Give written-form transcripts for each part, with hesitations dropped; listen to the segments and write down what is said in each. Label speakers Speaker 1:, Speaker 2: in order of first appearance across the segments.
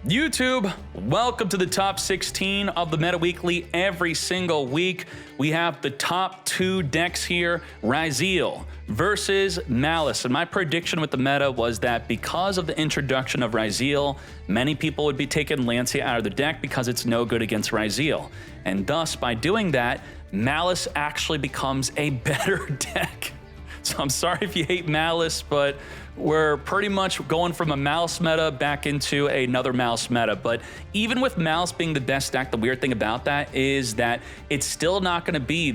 Speaker 1: YouTube, welcome to the top 16 of the Meta Weekly. Every single week, we have the top 2 decks here, Ryzeal versus Maliss. And my prediction with the meta was that because of the introduction of Ryzeal, many people would be taking Lancia out of the deck because it's no good against Ryzeal. And thus, by doing that, Maliss actually becomes a better deck. So I'm sorry if you hate Maliss, but we're pretty much going from a Maliss meta back into another Maliss meta. But even with Maliss being the best deck, the weird thing about that is that it's still not going to be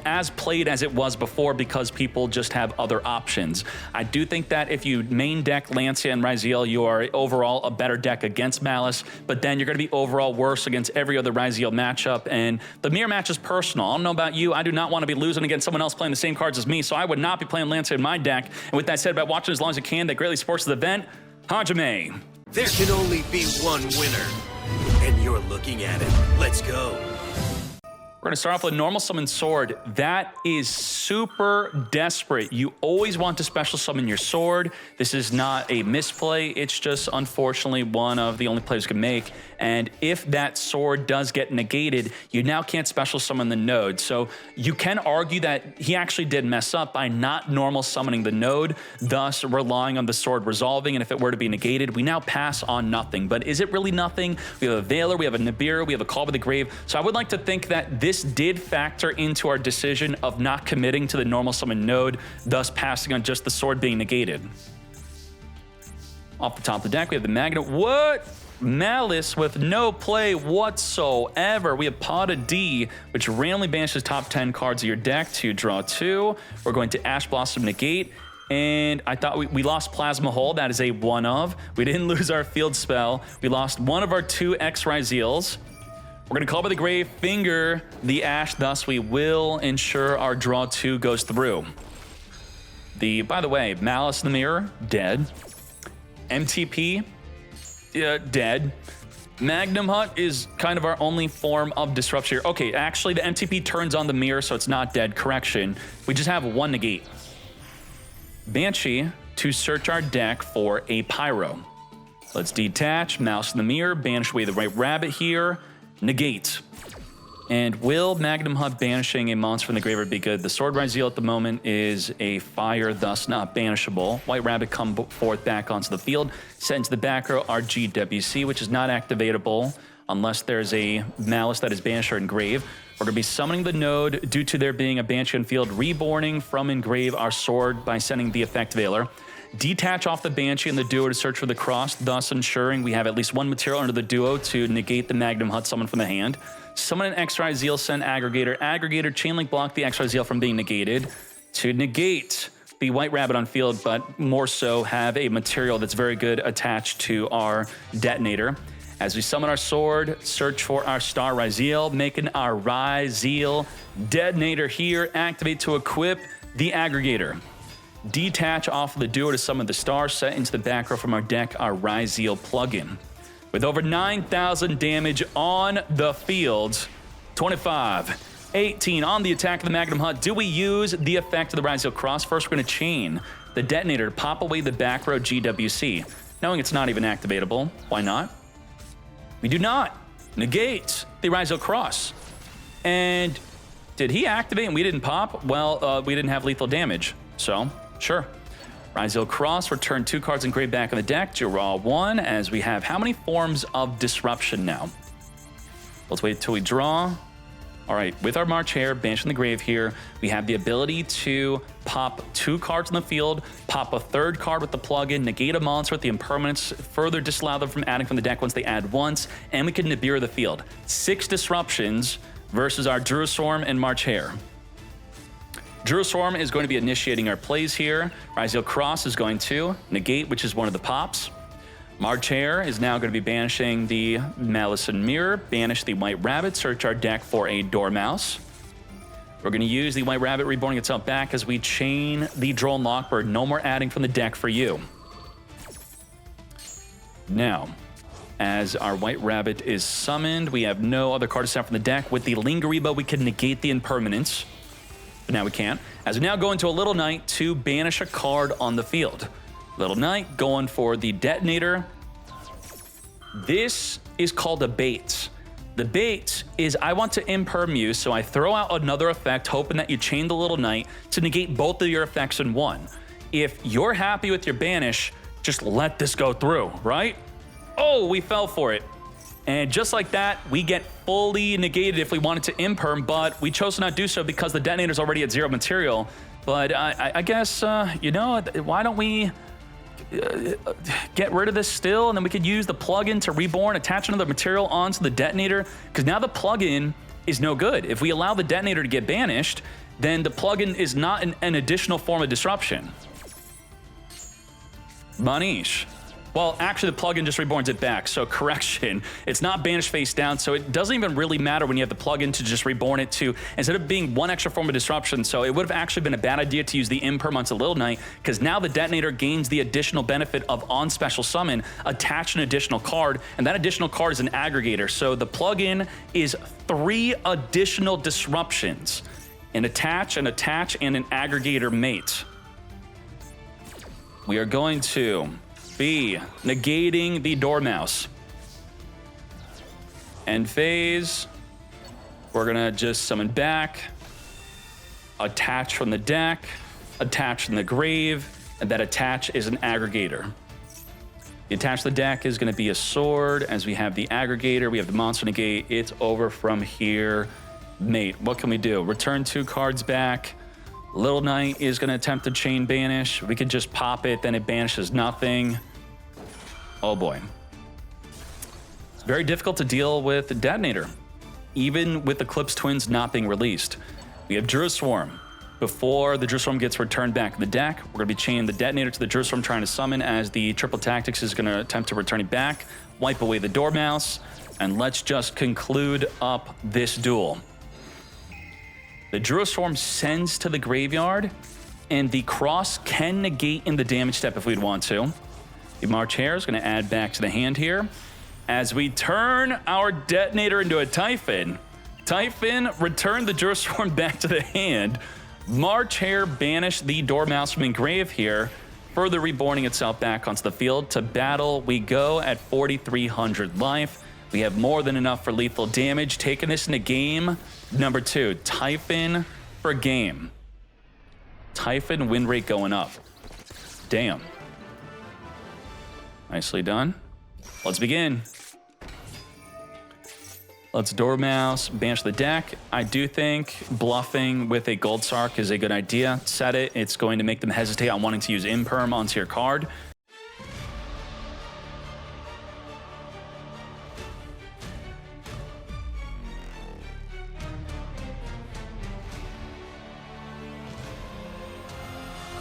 Speaker 1: as played as it was before because people just have other options. I do think that if you main deck Lancia and Ryzeal, you are overall a better deck against Maliss, but then you're going to be overall worse against every other Ryzeal matchup. And the mirror match is personal. I don't know about you. I do not want to be losing against someone else playing the same cards as me, so I would not be playing Lancia in my deck. And with that said, about watching as long as you can, that greatly supports the event, Hajime.
Speaker 2: There can only be one winner, and you're looking at it. Let's go.
Speaker 1: We're gonna start off with a normal summon sword. That is super desperate. You always want to special summon your sword. This is not a misplay. It's just unfortunately one of the only plays you can make. And if that sword does get negated, you now can't special summon the node. So you can argue that he actually did mess up by not normal summoning the node, thus relying on the sword resolving. And if it were to be negated, we now pass on nothing. But is it really nothing? We have a Veiler, we have a Nibiru, we have a Call by the Grave. So I would like to think that this did factor into our decision of not committing to the normal summon node, thus passing on just the sword being negated. Off the top of the deck, we have the Magnet. What? Maliss with no play whatsoever. We have Pada D, which randomly banishes top 10 cards of your deck to draw 2. We're going to Ash Blossom negate. And I thought we lost Plasma Hole. That is a one of. We didn't lose our field spell. We lost one of our 2 X Ryzeals. We're going to Call by the Grave, finger the Ash, thus we will ensure our draw 2 goes through. By the way, Maliss in the Mirror, dead. MTP, dead. Magnum Hut is kind of our only form of disruption here. Okay, actually the MTP turns on the mirror, so it's not dead. Correction. We just have 1 negate. Banshee to search our deck for a Pyro. Let's detach, Mouse in the Mirror, banish away the White Rabbit here. Negate. And will Magnum Hut banishing a monster from the graveyard be good? The Sword Ryzeal at the moment is a fire, thus not banishable. White Rabbit come forth back onto the field. Set into the back row our GWC, which is not activatable unless there's a Maliss that is banished or engraved. We're going to be summoning the node due to there being a Banshee on field, reborning from engrave our sword by sending the effect Veiler. Detach off the Banshee and the Duo to search for the cross, thus ensuring we have at least 1 material under the Duo to negate the Magnum Hut summon from the hand. Summon an X Ryzeal, send Aggregator. Aggregator, Chainlink block the X Ryzeal from being negated. To negate the White Rabbit on field, but more so have a material that's very good attached to our detonator. As we summon our sword, search for our Star Ryzeal, making our Ryzeal detonator here. Activate to equip the Aggregator. Detach off of the Duo to summon the star, set into the back row from our deck, our Ryzeal plugin. With over 9,000 damage on the field, 25, 18 on the attack of the Magnum Hut. Do we use the effect of the Ryzeal Cross? First, we're going to chain the detonator to pop away the back row GWC. Knowing it's not even activatable, why not? We do not negate the Ryzeal Cross. And did he activate and we didn't pop? Well, we didn't have lethal damage, so sure. Ryzeal Cross, return 2 cards engraved back in the deck, draw 1, as we have how many forms of disruption now? Let's wait until we draw. All right, with our March Hare, Banish in the Grave here, we have the ability to pop 2 cards on the field, pop a 3rd card with the plugin, negate a monster with the impermanence, further disallow them from adding from the deck once they add once, and we can Nibiru the field. 6 disruptions versus our Druiswarm and March Hare. Druiswarm is going to be initiating our plays here. Ryzeal Cross is going to negate, which is one of the pops. March Hare is now going to be banishing the Maliss and Mirror, banish the White Rabbit, search our deck for a Dormouse. We're going to use the White Rabbit reborning itself back as we chain the Droll and Lockbird. No more adding from the deck for you. Now, as our White Rabbit is summoned, we have no other card to set from the deck. With the Lingariba, we can negate the impermanence. But now we can't. As we now go into a Little Knight to banish a card on the field. Little Knight going for the detonator. This is called a bait. The bait is I want to imperm you, so I throw out another effect, hoping that you chain the Little Knight to negate both of your effects in one. If you're happy with your banish, just let this go through, right? Oh, we fell for it. And just like that, we get fully negated if we wanted to imperm, but we chose to not do so because the detonator's already at 0 material. But I guess, you know, why don't we get rid of this still, and then we could use the plugin to reborn, attach another material onto the detonator, because now the plugin is no good. If we allow the detonator to get banished, then the plugin is not an additional form of disruption. Manish. Well, actually, the plugin just reborns it back. So correction, it's not banished face down, so it doesn't even really matter when you have the plugin to just reborn it to, instead of being one extra form of disruption. So it would have actually been a bad idea to use the imperm onto Little Knight, because now the detonator gains the additional benefit of on special summon, attach an additional card, and that additional card is an aggregator. So the plugin is 3 additional disruptions, an attach, and an aggregator mate. We are going to be negating the Dormouse. End phase. We're gonna just summon back, attach from the deck, attach from the grave, and that attach is an aggregator. The attach to the deck is gonna be a sword. As we have the aggregator, we have the monster negate. It's over from here. Mate, what can we do? Return 2 cards back. Little Knight is going to attempt to chain banish. We could just pop it, then it banishes nothing. Oh boy. It's very difficult to deal with the detonator, even with Eclipse Twins not being released. We have Druid Swarm. Before the Druid Swarm gets returned back to the deck, we're going to be chaining the detonator to the Druid Swarm trying to summon, as the Triple Tactics is going to attempt to return it back, wipe away the Dormouse, and let's just conclude up this duel. The Druid Swarm sends to the graveyard, and the cross can negate in the damage step if we'd want to. The March Hare is going to add back to the hand here. As we turn our detonator into a Typhon, Typhon returned the Druid Swarm back to the hand. March Hare banished the Dormouse from engrave here, further reborning itself back onto the field. To battle we go at 4,300 life. We have more than enough for lethal damage. Taking this into game number 2. Typhon for game. Typhon win rate going up. Damn. Nicely done. Let's begin. Let's Dormouse, banish the deck. I do think bluffing with a Gold Sark is a good idea. Set it. It's going to make them hesitate on wanting to use Imperm onto your card.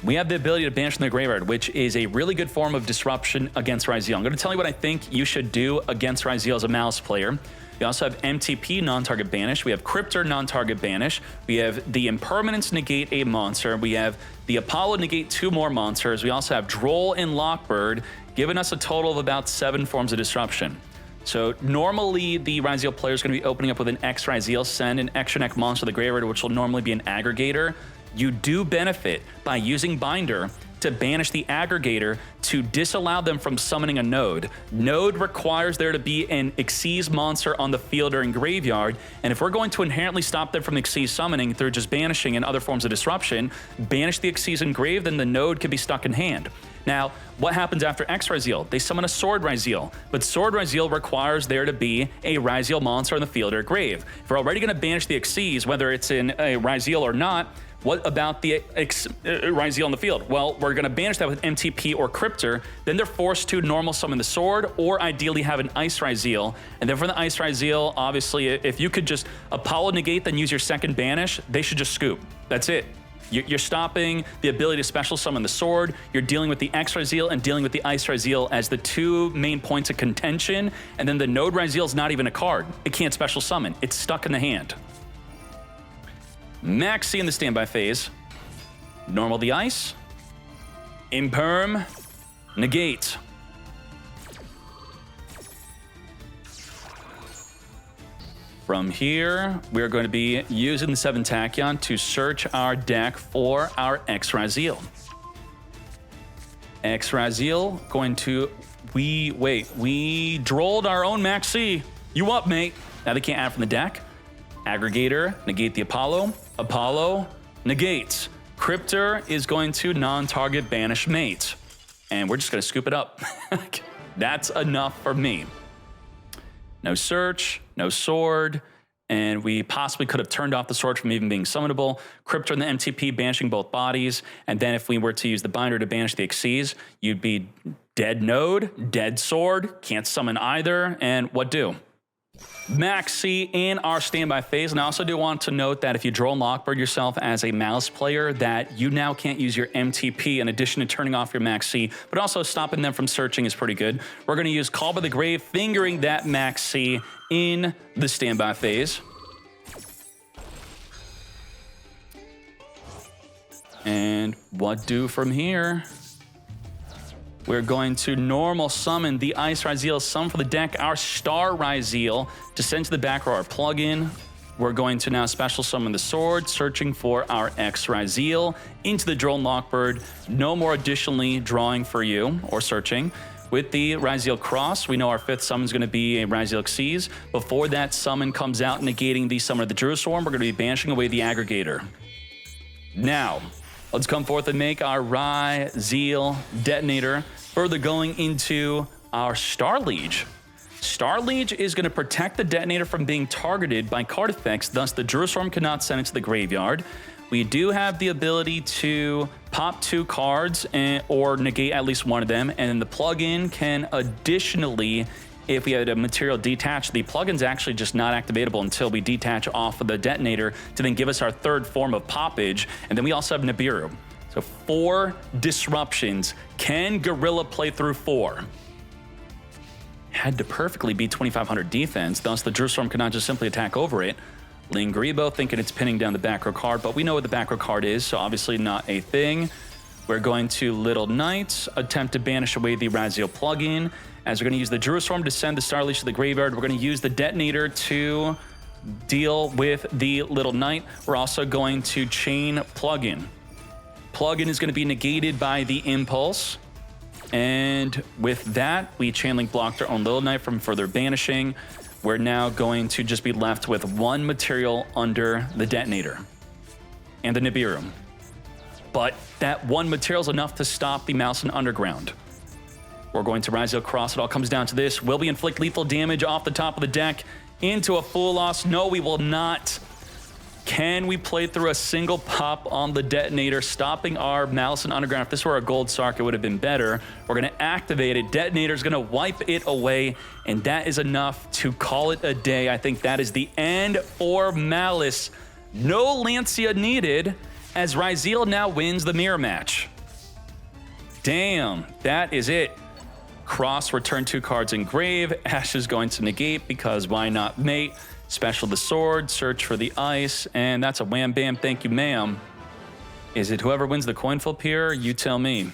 Speaker 1: We have the ability to banish from the graveyard, which is a really good form of disruption against Ryzeal. I'm going to tell you what I think you should do against Ryzeal as a Maliss player. We also have MTP, non-target banish. We have Cryptor, non-target banish. We have the Impermanence, negate a monster. We have the Apollo, negate 2 more monsters. We also have Droll and Lockbird, giving us a total of about 7 forms of disruption. So normally the Ryzeal player is going to be opening up with an X Ryzeal, send an extra neck monster to the graveyard, which will normally be an aggregator. You do benefit by using Binder to banish the aggregator to disallow them from summoning a node. Node requires there to be an Xyz monster on the field or in graveyard, and if we're going to inherently stop them from Xyz summoning through just banishing and other forms of disruption, banish the Xyz in grave, then the node could be stuck in hand. Now, what happens after X Ryzeal? They summon a Sword Ryzeal, but Sword Ryzeal requires there to be a Ryzeal monster on the field or grave. If we're already going to banish the Xyz, whether it's in a Ryzeal or not, what about the Ryzeal on the field? Well, we're going to banish that with MTP or Cryptor. Then they're forced to normal summon the sword, or ideally have an Ice Ryzeal. And then for the Ice Ryzeal, obviously, if you could just Apollo negate, then use your second banish, they should just scoop. That's it. You're stopping the ability to special summon the sword. You're dealing with the X Ryzeal and dealing with the Ice Ryzeal as the 2 main points of contention. And then the Node Ryzeal is not even a card. It can't special summon. It's stuck in the hand. Maxi in the standby phase. Normal the ice. Imperm. Negate. From here, we're going to be using the 7 Tachyon to search our deck for our X Ryzeal. X Ryzeal going to We drolled our own Maxi. You up, mate? Now they can't add from the deck. Aggregator, negate the Apollo. Apollo, negates. Cryptor is going to non-target banish mate. And we're just gonna scoop it up. That's enough for me. No search, no sword, and we possibly could have turned off the sword from even being summonable. Cryptor and the MTP banishing both bodies, and then if we were to use the binder to banish the Xyz, you'd be dead node, dead sword, can't summon either, and what do? Maxi in our standby phase. And I also do want to note that if you draw and lockbird yourself as a Maliss player, that you now can't use your MTP in addition to turning off your Maxi, but also stopping them from searching is pretty good. We're going to use Call by the Grave, fingering that Maxi in the standby phase. And what do from here? We're going to normal summon the Ice Ryzeal, summon for the deck our Star Ryzeal, descend to the back row our plugin. We're going to now special summon the sword, searching for our X Ryzeal into the Drone Lockbird. No more additionally drawing for you or searching. With the Ryzeal Cross, we know our 5th summon is going to be a Ryzeal Xyz. Before that summon comes out, negating the summon of the Jerusalem, we're going to be banishing away the Aggregator. Now, let's come forth and make our Ryzeal Detonator, further going into our Star Liege. Star Liege is going to protect the Detonator from being targeted by card effects, thus the Jerusalem cannot send it to the graveyard. We do have the ability to pop 2 cards or negate at least one of them, and then the plugin can additionally, if we had a material detached, the plugin's actually just not activatable until we detach off of the Detonator to then give us our 3rd form of poppage, and then we also have Nibiru. So 4 disruptions. Can Gorilla play through 4? Had to perfectly be 2,500 defense, thus the Jerusalem cannot just simply attack over it. Lingribo thinking it's pinning down the back row card, but we know what the back row card is, so obviously not a thing. We're going to Little Knights, attempt to banish away the Ryzeal plugin, as we're going to use the Jerusalem to send the Star Leash to the graveyard. We're going to use the Detonator to deal with the Little Knight. We're also going to chain plugin. Plugin is going to be negated by the Impulse. And with that, we chain link blocked our own Little Knight from further banishing. We're now going to just be left with 1 material under the Detonator and the Nibiru. But that 1 material is enough to stop the Maliss and Underground. We're going to Ryzeal Cross. It all comes down to this. Will we inflict lethal damage off the top of the deck into a full loss? No, we will not. Can we play through a single pop on the Detonator, stopping our Maliss and Underground? If this were a gold Sark, it would have been better. We're going to activate it. Detonator's going to wipe it away, and that is enough to call it a day. I think that is the end for Maliss. No Lancia needed, as Ryzeal now wins the mirror match. Damn, that is it. Cross, return 2 cards in grave. Ash is going to negate because why not mate? Special the sword, search for the ice, and that's a wham bam, thank you ma'am. Is it whoever wins the coin flip here? You tell me.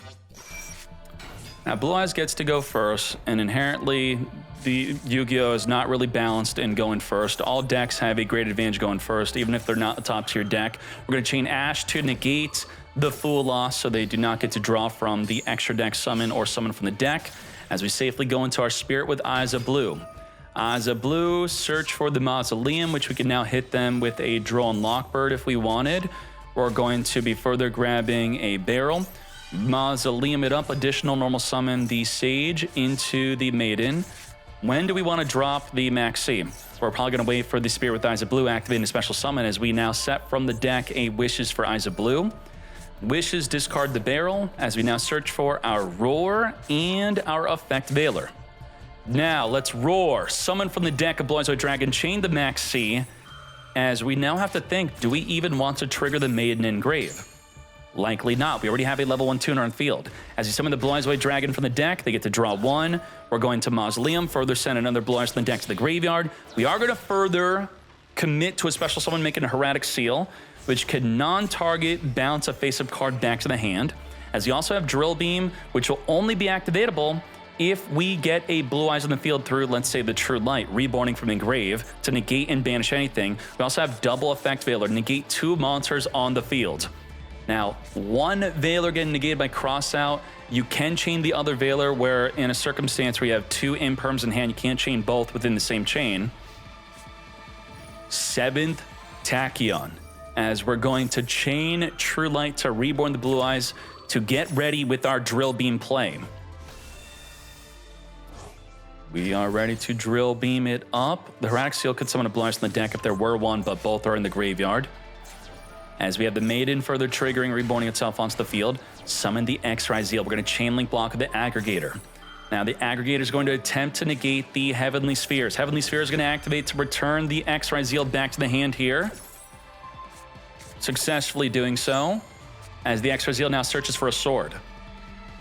Speaker 1: Now Blue Eyes gets to go first, and inherently the Yu-Gi-Oh! Is not really balanced in going first. All decks have a great advantage going first, even if they're not a top tier deck. We're going to chain Ash to negate the Fool loss so they do not get to draw from the extra deck summon or summon from the deck, as we safely go into our Spirit with Eyes of Blue. Eyes of Blue, search for the Mausoleum, which we can now hit them with a Drone Lockbird if we wanted. We're going to be further grabbing a Barrel. Mausoleum it up, additional normal summon the Sage into the Maiden. When do we want to drop the Maxi? We're probably going to wait for the Spirit with Eyes of Blue, activating a special summon as we now set from the deck a Wishes for Eyes of Blue. Wishes discard the Barrel as we now search for our Roar and our Effect Veiler. Now, let's Roar. Summon from the deck a Blue Eyes White Dragon, chain the Maxi, as we now have to think, do we even want to trigger the Maiden in grave? Likely not. We already have a level 1 tuner on field. As you summon the Blue Eyes White Dragon from the deck, they get to draw 1. We're going to Mausoleum, further send another Blue Eyes from the deck to the graveyard. We are going to further commit to a special summon, making a Hieratic Seal, which can non-target bounce a face-up card back to the hand. As you also have Drill Beam, which will only be activatable if we get a Blue Eyes on the field through, let's say, the True Light, reborning from engrave to negate and banish anything. We also have double Effect Veiler, negate 2 monsters on the field. Now, one Veiler getting negated by Crossout. You can chain the other Veiler, where in a circumstance where you have 2 imperms in hand, you can't chain both within the same chain. 7th Tachyon, as we're going to chain True Light to Reborn the Blue Eyes to get ready with our Drill Beam play. We are ready to Drill Beam it up. The Hermetic Seal could summon a Blue Eyes from the deck if there were one, but both are in the graveyard. As we have the Maiden further triggering, reborning itself onto the field. Summon the X Ryzeal. We're going to Chain Link block with the Aggregator. Now the Aggregator is going to attempt to negate the Heavenly Spheres. Heavenly Sphere is going to activate to return the X Ryzeal back to the hand here. Successfully doing so, as the X Ryzeal now searches for a sword.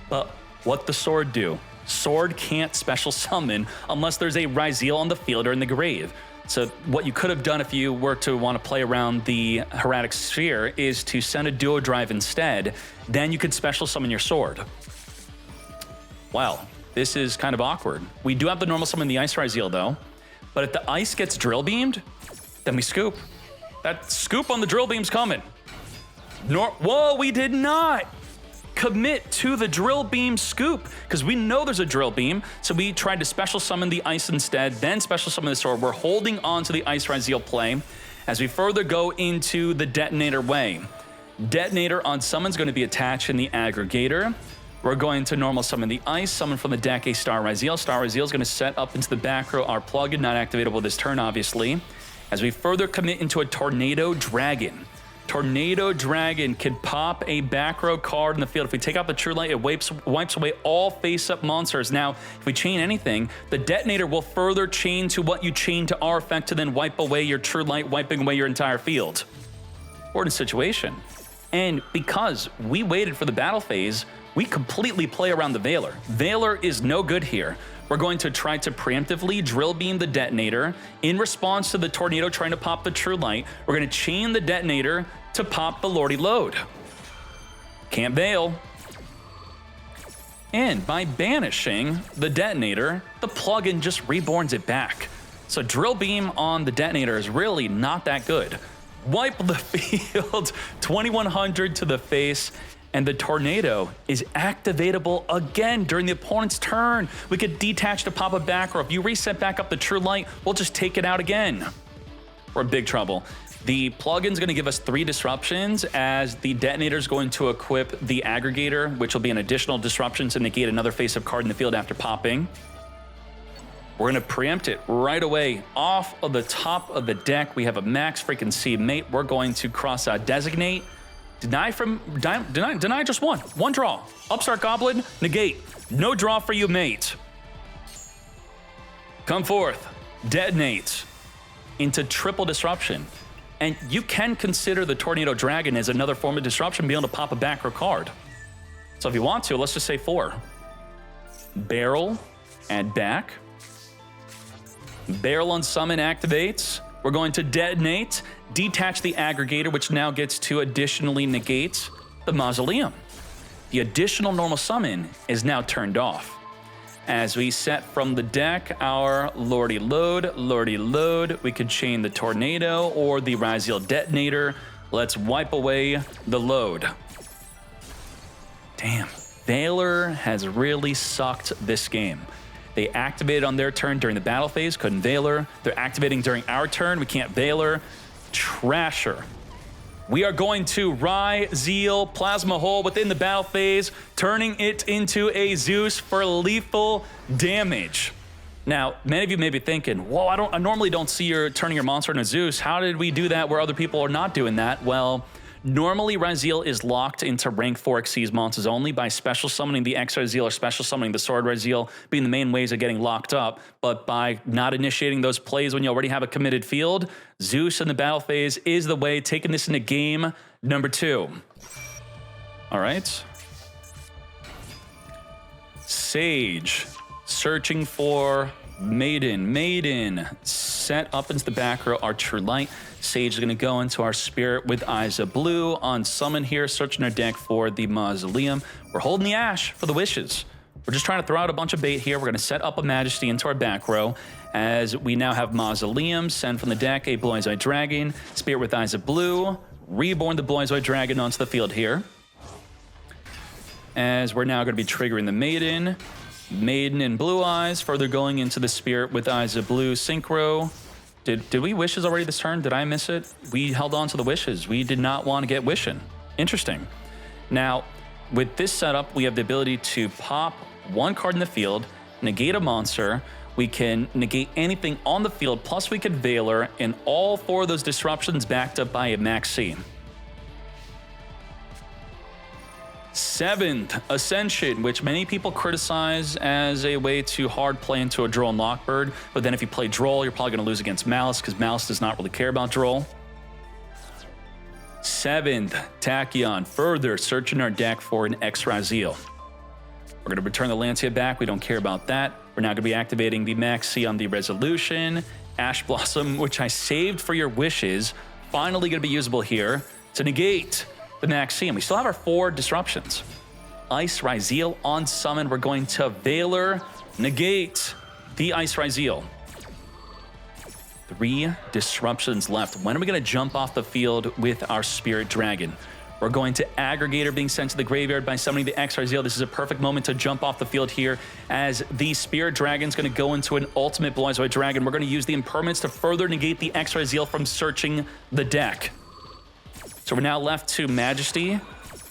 Speaker 1: But what the sword do? Sword can't special summon unless there's a Ryzeal on the field or in the grave. So what you could have done if you were to want to play around the Hermetic Sphere is to send a Duo Drive instead. Then you could special summon your sword. Wow, this is kind of awkward. We do have the normal summon the Ice Ryzeal though, but if the ice gets Drill Beamed, then we scoop. That scoop on the Drill Beam's coming. Whoa, we did not commit to the Drill Beam scoop because we know there's a Drill Beam, so we tried to special summon the ice instead, then special summon the sword. We're holding on to the Ice Ryzeal play as we further go into the Detonator way. Detonator on summon's going to be attached in the Aggregator. We're going to normal summon the ice, summon from the deck a Star Ryzeal. Star Ryzeal is going to set up into the back row our plugin, not activatable this turn obviously, as we further commit into a Tornado Dragon. Tornado Dragon can pop a back row card in the field. If we take out the True Light, it wipes away all face-up monsters. Now, if we chain anything, the Detonator will further chain to what you chain to our effect to then wipe away your True Light, wiping away your entire field. Important situation. And because we waited for the battle phase, we completely play around the Veiler. Veiler is no good here. We're going to try to preemptively Drill Beam the Detonator. In response to the Tornado trying to pop the True Light, we're going to chain the Detonator to pop the Lordy Load. Can't Veil. And by banishing the Detonator, the plugin just reborns it back. So Drill Beam on the Detonator is really not that good. Wipe the field, 2100 to the face, and the Tornado is activatable again during the opponent's turn. We could detach to pop a back, or if you reset back up the True Light, we'll just take it out again. We're in big trouble. The plugin's gonna give us 3 disruptions, as the Detonator's going to equip the Aggregator, which will be an additional disruption to negate another face-up card in the field after popping. We're gonna preempt it right away off of the top of the deck. We have a max freaking C mate. We're going to cross out Designate. Deny just one. One draw. Upstart Goblin, negate. No draw for you, mate. Come forth. Detonate into triple disruption. And you can consider the Tornado Dragon as another form of disruption, being able to pop a back row card. So if you want to, let's just say 4. Barrel, add back. Barrel on summon activates. We're going to detonate, detach the Aggregator, which now gets to additionally negate the Mausoleum. The additional normal summon is now turned off. As we set from the deck our Lordy Load, we could chain the Tornado or the Ryzeal Detonator. Let's wipe away the load. Damn, Veiler has really sucked this game. They activated on their turn during the battle phase, couldn't Veiler. They're activating during our turn, we can't Veiler. Trasher. We are going to Ryzeal Plasma Hole within the battle phase, turning it into a Zeus for lethal damage. Now, many of you may be thinking, whoa, I normally don't see you turning your monster into Zeus. How did we do that where other people are not doing that? Well, normally Ryzeal is locked into rank 4 Xyz monsters only by special summoning the X Ryzeal or special summoning the Sword Ryzeal being the main ways of getting locked up. But by not initiating those plays when you already have a committed field, Zeus in the battle phase is the way, taking this into game number 2. All right. Sage, searching for Maiden, set up into the back row, our True Light. Sage is going to go into our Spirit with Eyes of Blue on summon here, searching our deck for the Mausoleum. We're holding the Ash for the wishes. We're just trying to throw out a bunch of bait here. We're going to set up a Majesty into our back row, as we now have Mausoleum, send from the deck a Blue Eyes Eye Dragon, Spirit with Eyes of Blue, Reborn the Blazoid Dragon onto the field here. As we're now going to be triggering the Maiden. Maiden and Blue Eyes, further going into the Spirit with Eyes of Blue Synchro. Did we Wishes already this turn? Did I miss it? We held on to the Wishes. We did not want to get Wishing. Interesting. Now, with this setup, we have the ability to pop one card in the field, negate a monster. We can negate anything on the field, plus we could Veiler, and all 4 of those disruptions backed up by a Max C. 7th, Ascension, which many people criticize as a way to hard play into a Droll and Lockbird, but then if you play Droll, you're probably going to lose against Maliss, because Maliss does not really care about Droll. 7th, Tachyon, further searching our deck for an Ryzeal. We're going to return the Lancia back, we don't care about that. We're now going to be activating the Max C on the Resolution. Ash Blossom, which I saved for your Wishes, finally going to be usable here to negate the Max C, and we still have our 4 disruptions. Ice Ryzeal on summon. We're going to Veiler, negate the Ice Ryzeal. 3 disruptions left. When are we going to jump off the field with our Spirit Dragon? We're going to Aggregator being sent to the graveyard by summoning the Ryzeal. This is a perfect moment to jump off the field here as the Spirit Dragon's going to go into an ultimate Blazoid Dragon. We're going to use the impermanence to further negate the Ryzeal from searching the deck. So we're now left to Majesty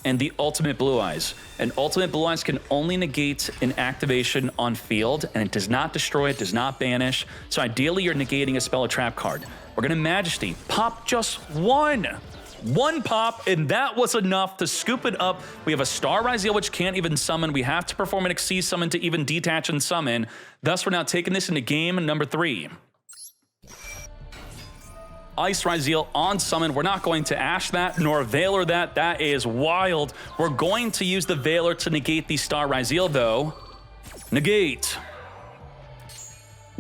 Speaker 1: and the Ultimate Blue Eyes. And Ultimate Blue Eyes can only negate an activation on field, and it does not destroy, it does not banish. So ideally, you're negating a spell or trap card. We're going to Majesty, pop just one pop, and that was enough to scoop it up. We have a Star Ryzeal, which can't even summon. We have to perform an Xyz summon to even detach and summon. Thus, we're now taking this into game number 3. Ice Ryzeal on summon. We're not going to Ash that nor Veiler that. That is wild. We're going to use the Veiler to negate the Star Ryzeal, though. Negate.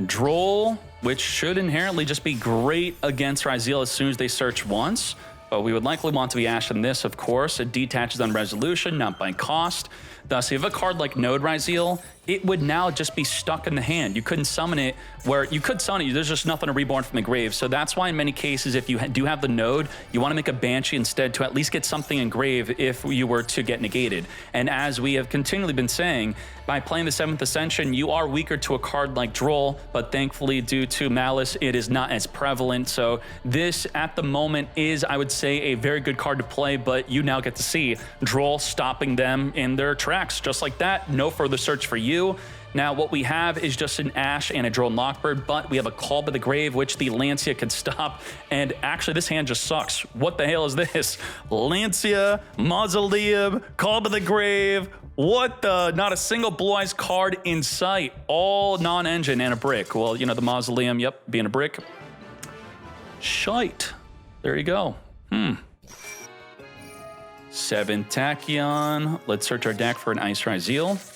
Speaker 1: Droll, which should inherently just be great against Ryzeal as soon as they search once. But we would likely want to be ashing this, of course. It detaches on Resolution, not by cost. Thus, if you have a card like Node Ryzeal, it would now just be stuck in the hand. You couldn't summon it where you could summon it. There's just nothing to reborn from the grave. So that's why in many cases, if you do have the Node, you want to make a Banshee instead to at least get something in grave if you were to get negated. And as we have continually been saying, by playing the 7th Ascension, you are weaker to a card like Droll, but thankfully due to Maliss, it is not as prevalent. So this at the moment is, I would say, a very good card to play, but you now get to see Droll stopping them in their tracks. Just like that, no further search for you. Now, what we have is just an Ash and a Droll and Lockbird, but we have a Call by the Grave, which the Lancia can stop. And actually, this hand just sucks. What the hell is this? Lancia, Mausoleum, Call by the Grave. What the? Not a single Blue Eyes card in sight. All non-engine and a brick. Well, you know, the Mausoleum, yep, being a brick. Shite. There you go. 7 Tachyon. Let's search our deck for an Ice Ryzeal.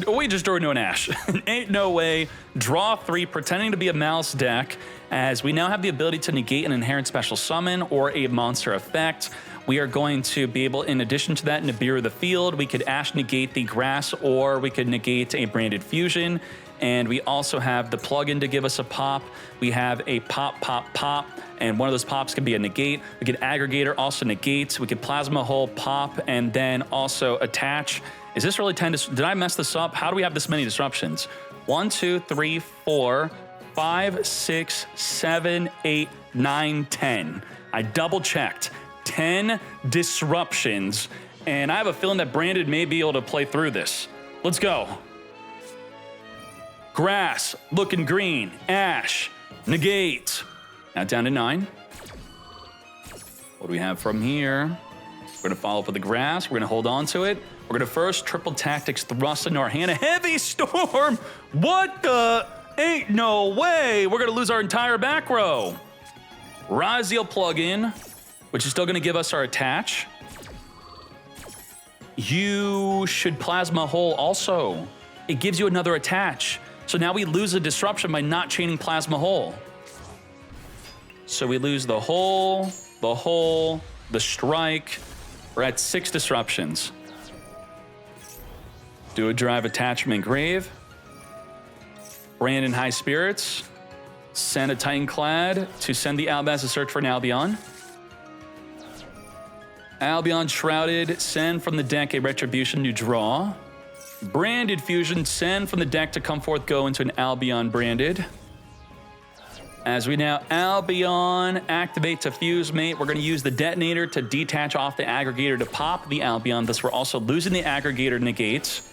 Speaker 1: We just drew into an Ash. Ain't no way. Draw 3, pretending to be a Maliss deck, as we now have the ability to negate an inherent special summon or a monster effect. We are going to be able, in addition to that, Nibiru the field, we could Ash negate the grass, or we could negate a branded fusion. And we also have the plugin to give us a pop. We have a pop, and one of those pops can be a negate. We could Aggregator, also negate. We could Plasma Hole, pop, and then also attach. Is this really 10? Did I mess this up? How do we have this many disruptions? 1, 2, 3, 4, 5, 6, 7, 8, 9, 10. I double checked. 10 disruptions, and I have a feeling that Branded may be able to play through this. Let's go. Grass, looking green, Ash, negate. Now down to 9. What do we have from here? We're gonna follow up with the grass. We're gonna hold on to it. We're gonna first triple tactics thrust into our hand. A heavy storm. What the? Ain't no way. We're gonna lose our entire back row. Ryzeal plugin, which is still gonna give us our attach. You should Plasma Hole also. It gives you another attach. So now we lose a disruption by not chaining Plasma Hole. So we lose the hole, the strike. We're at 6 disruptions. Do a drive attachment grave. Brandon High Spirits. Send a Titanclad to send the Albaz to search for an Albion. Albion Shrouded, send from the deck a Retribution to draw. Branded Fusion, send from the deck to come forth, go into an Albion Branded. As we now Albion activate to fuse mate, we're going to use the detonator to detach off the aggregator to pop the Albion. Thus, we're also losing the aggregator negates.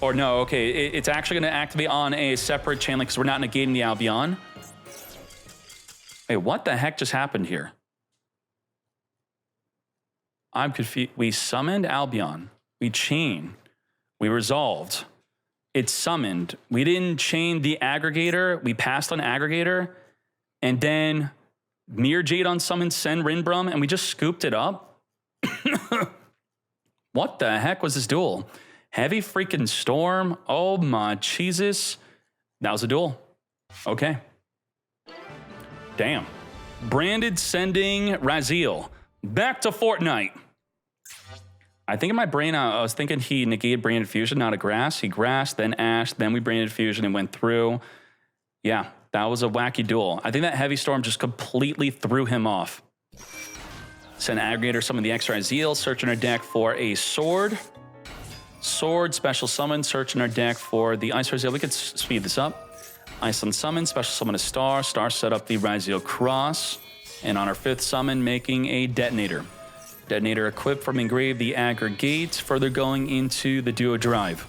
Speaker 1: Or no, okay, it's actually going to activate on a separate chain link because we're not negating the Albion. Wait, what the heck just happened here? I'm confused. We summoned Albion. We chain. We resolved. It's summoned. We didn't chain the aggregator. We passed on aggregator. And then Mirror Jade on summon, send Rinbrum, and we just scooped it up. What the heck was this duel? Heavy freaking storm. Oh my Jesus. That was a duel. Okay. Damn. Branded sending Ryzeal back to Fortnite. I think in my brain, I was thinking he negated Branded Fusion, not a grass. He grassed, then Ash, then we Branded Fusion and went through. Yeah, that was a wacky duel. I think that Heavy Storm just completely threw him off. Send Aggregator, summon the X Ryzeal, search in our deck for a Sword. Sword, special summon, search in our deck for the Ice Ryzeal. We could speed this up. Ice on summon, special summon a Star. Star set up the Ryzeal Cross. And on our 5th summon, making a Detonator. Detonator equipped from Engrave the Aggregate, further going into the Duo Drive.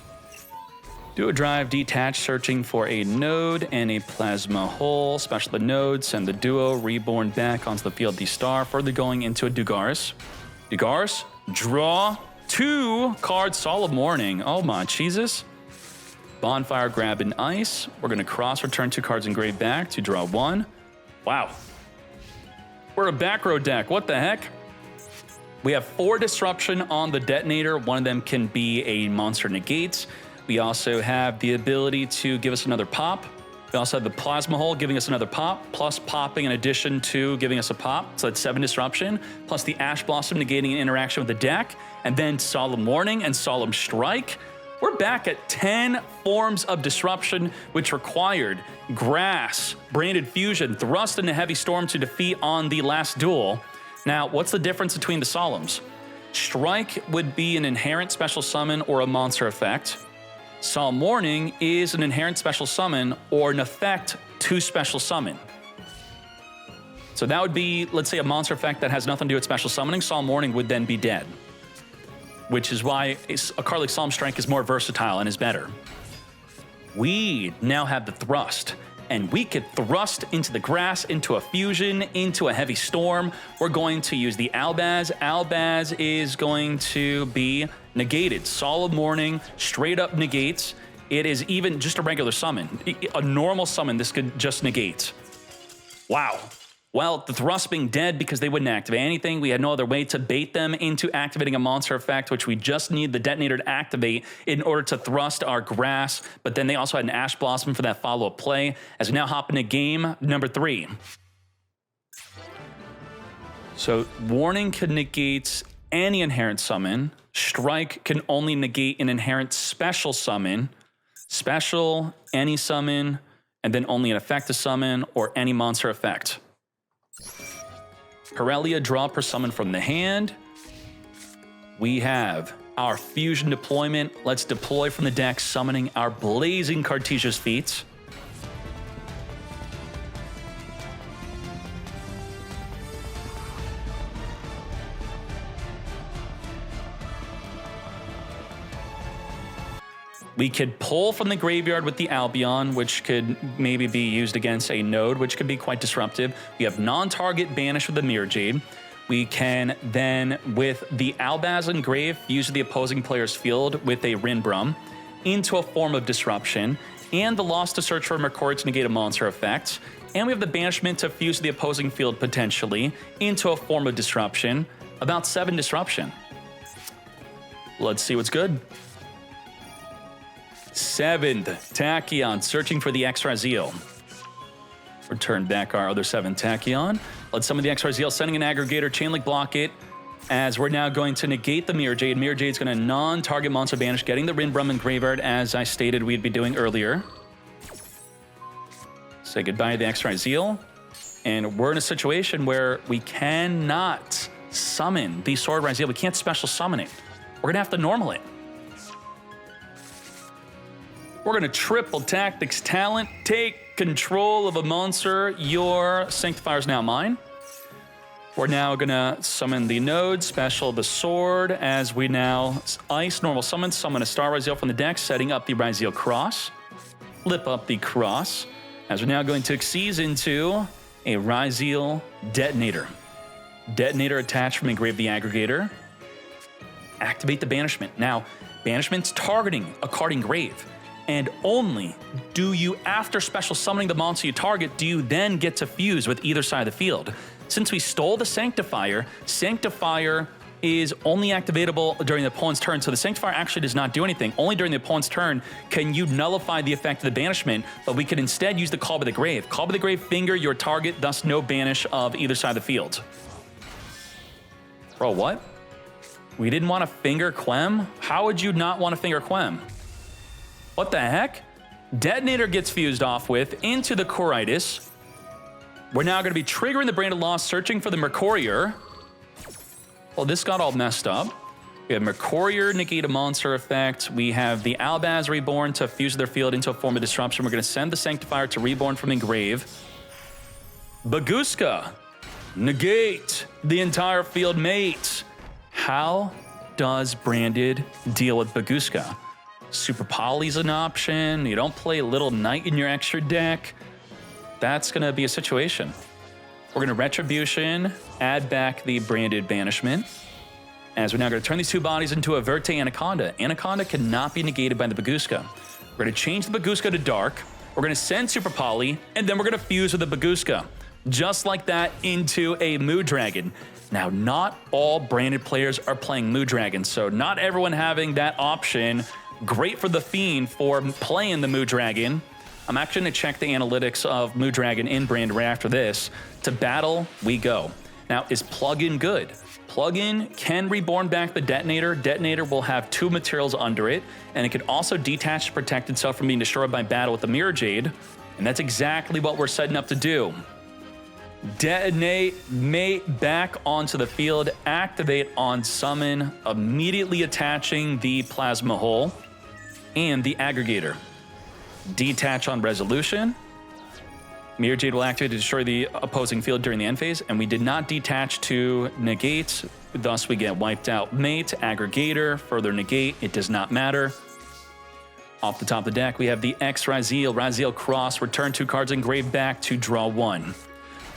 Speaker 1: Duo Drive detached, searching for a Node and a Plasma Hole. Special the Node, send the Duo, Reborn back onto the field, the Star, further going into a Dugaris. Dugaris, draw 2 cards, Solemn Warning. Oh my Jesus. Bonfire, grab an Ice. We're going to cross, return 2 cards engraved back to draw 1. Wow. We're a back row deck. What the heck? We have 4 disruption on the detonator. One of them can be a monster negates. We also have the ability to give us another pop. We also have the plasma hole giving us another pop, plus popping in addition to giving us a pop. So that's 7 disruption, plus the Ash Blossom negating an interaction with the deck, and then Solemn Warning and Solemn Strike. We're back at 10 forms of disruption, which required Grass, Branded Fusion, Thrust, and a Heavy Storm to defeat on the last duel. Now, what's the difference between the Solemns? Strike would be an inherent special summon or a monster effect. Solemn Warning is an inherent special summon or an effect to special summon. So that would be, let's say, a monster effect that has nothing to do with special summoning. Solemn Warning would then be dead, which is why a card like Solemn Strike is more versatile and is better. We now have the Thrust, and we could thrust into the grass, into a fusion, into a heavy storm. We're going to use the Albaz. Albaz is going to be negated. Solemn Warning, straight up negates. It is even just a regular summon. A normal summon, this could just negate. Wow. Well, the Thrust being dead because they wouldn't activate anything. We had no other way to bait them into activating a monster effect, which we just need the Detonator to activate in order to thrust our grass. But then they also had an Ash Blossom for that follow-up play. As we now hop into game number 3. So Warning can negate any inherent summon. Strike can only negate an inherent special summon. Special, any summon, and then only an effect to summon or any monster effect. Corellia, draw per summon from the hand. We have our fusion deployment. Let's deploy from the deck, summoning our Blazing Cartesia's Feet. We could pull from the graveyard with the Albion, which could maybe be used against a Node, which could be quite disruptive. We have non-target banish with the Mirror Jade. We can then, with the Albaz Engrave, use the opposing player's field with a Rinbrum into a form of disruption, and the loss to search for Mercurial to negate a monster effect. And we have the banishment to fuse the opposing field potentially into a form of disruption. About 7 disruption. Let's see what's good. 7th, Tachyon, searching for the X Ryzeal. Return back our other 7 Tachyon. Let's summon the X Ryzeal, sending an aggregator, chain link block it. as we're now going to negate the Mirror Jade. Mirror Jade's going to non-target monster banish, getting the Rinbrum and Graveyard as I stated we'd be doing earlier. Say goodbye to the Ryzeal. And we're in a situation where we cannot summon the Sword Ryzeal. We can't special summon it. We're going to have to normal it. We're going to triple Tactics Talent, take control of a monster. Your Sanctifier is now mine. We're now going to summon the Node, special the Sword, as we now ice, normal summon a Star Ryzeal from the deck, setting up the Ryzeal Cross. Flip up the Cross, as we're now going to Xyz into a Ryzeal Detonator. Detonator attached from Engrave the Aggregator. Activate the Banishment. Now, Banishment's targeting a card Engrave. And only do you, after special summoning the monster you target, do you then get to fuse with either side of the field. Since we stole the Sanctifier, Sanctifier is only activatable during the opponent's turn, so the Sanctifier actually does not do anything. Only during the opponent's turn can you nullify the effect of the banishment, but we can instead use the Call by the Grave. Call by the Grave, finger your target, thus no banish of either side of the field. Bro, what? We didn't want to finger Quem? How would you not want to finger Quem? What the heck? Detonator gets fused off with into the Coritis. We're now going to be triggering the Branded Loss, searching for the Mercurier. Well, this got all messed up. We have Mercurier negate a monster effect. We have the Albaz Reborn to fuse their field into a form of disruption. We're going to send the Sanctifier to Reborn from Engrave. Baguska, negate the entire field mate. How does Branded deal with Baguska? Super Poly's an option. You don't play Little Knight in your extra deck. That's going to be a situation. We're going to Retribution, add back the Branded Banishment, as we're now going to turn these two bodies into a Verte Anaconda. Anaconda cannot be negated by the Baguska. We're going to change the Baguska to Dark. We're going to send Super Poly, and then we're going to fuse with the Baguska. Just like that into a Mood Dragon. Now, not all Branded players are playing Mood Dragon, so not everyone having that option. Great for the Fiend for playing the Mood Dragon. I'm actually going to check the analytics of Mood Dragon in Brand right after this. To battle, we go. Now, is Plugin good? Plugin can reborn back the Detonator. Detonator will have 2 materials under it, and it can also detach to protect itself from being destroyed by battle with the Mirror Jade. And that's exactly what we're setting up to do. Detonate, mate back onto the field, activate on summon, immediately attaching the Plasma Hole and the Aggregator. Detach on resolution. Mirror Jade will activate to destroy the opposing field during the end phase, and we did not detach to negate, thus we get wiped out. Mate, Aggregator, further negate, it does not matter. Off the top of the deck, we have the Ryzeal, Ryzeal Cross, return 2 cards engraved back to draw 1.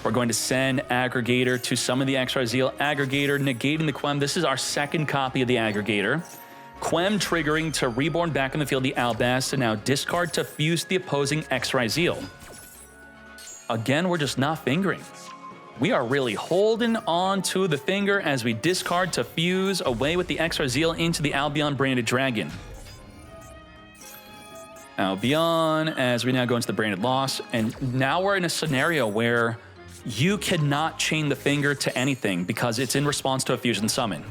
Speaker 1: We're going to send Aggregator to summon the Ryzeal, Aggregator, negating the Quem. This is our second copy of the Aggregator. Quem triggering to reborn back in the field the Albaz, and now discard to fuse the opposing Ryzeal. Again, we're just not fingering. We are really holding on to the finger as we discard to fuse away with the Ryzeal into the Albion Branded Dragon. Albion, as we now go into the Branded Loss, and now we're in a scenario where you cannot chain the finger to anything because it's in response to a fusion summon.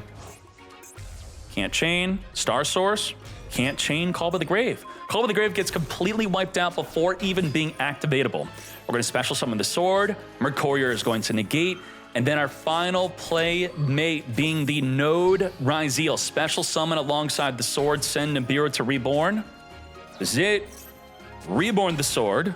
Speaker 1: Can't chain Star Source, can't chain Call by the Grave. Call by the Grave gets completely wiped out before even being activatable. We're going to special summon the Sword, Mercurier is going to negate, and then our final play mate being the Node Ryzeal. Special summon alongside the Sword, send Nibiru to Reborn. This is it. Reborn the Sword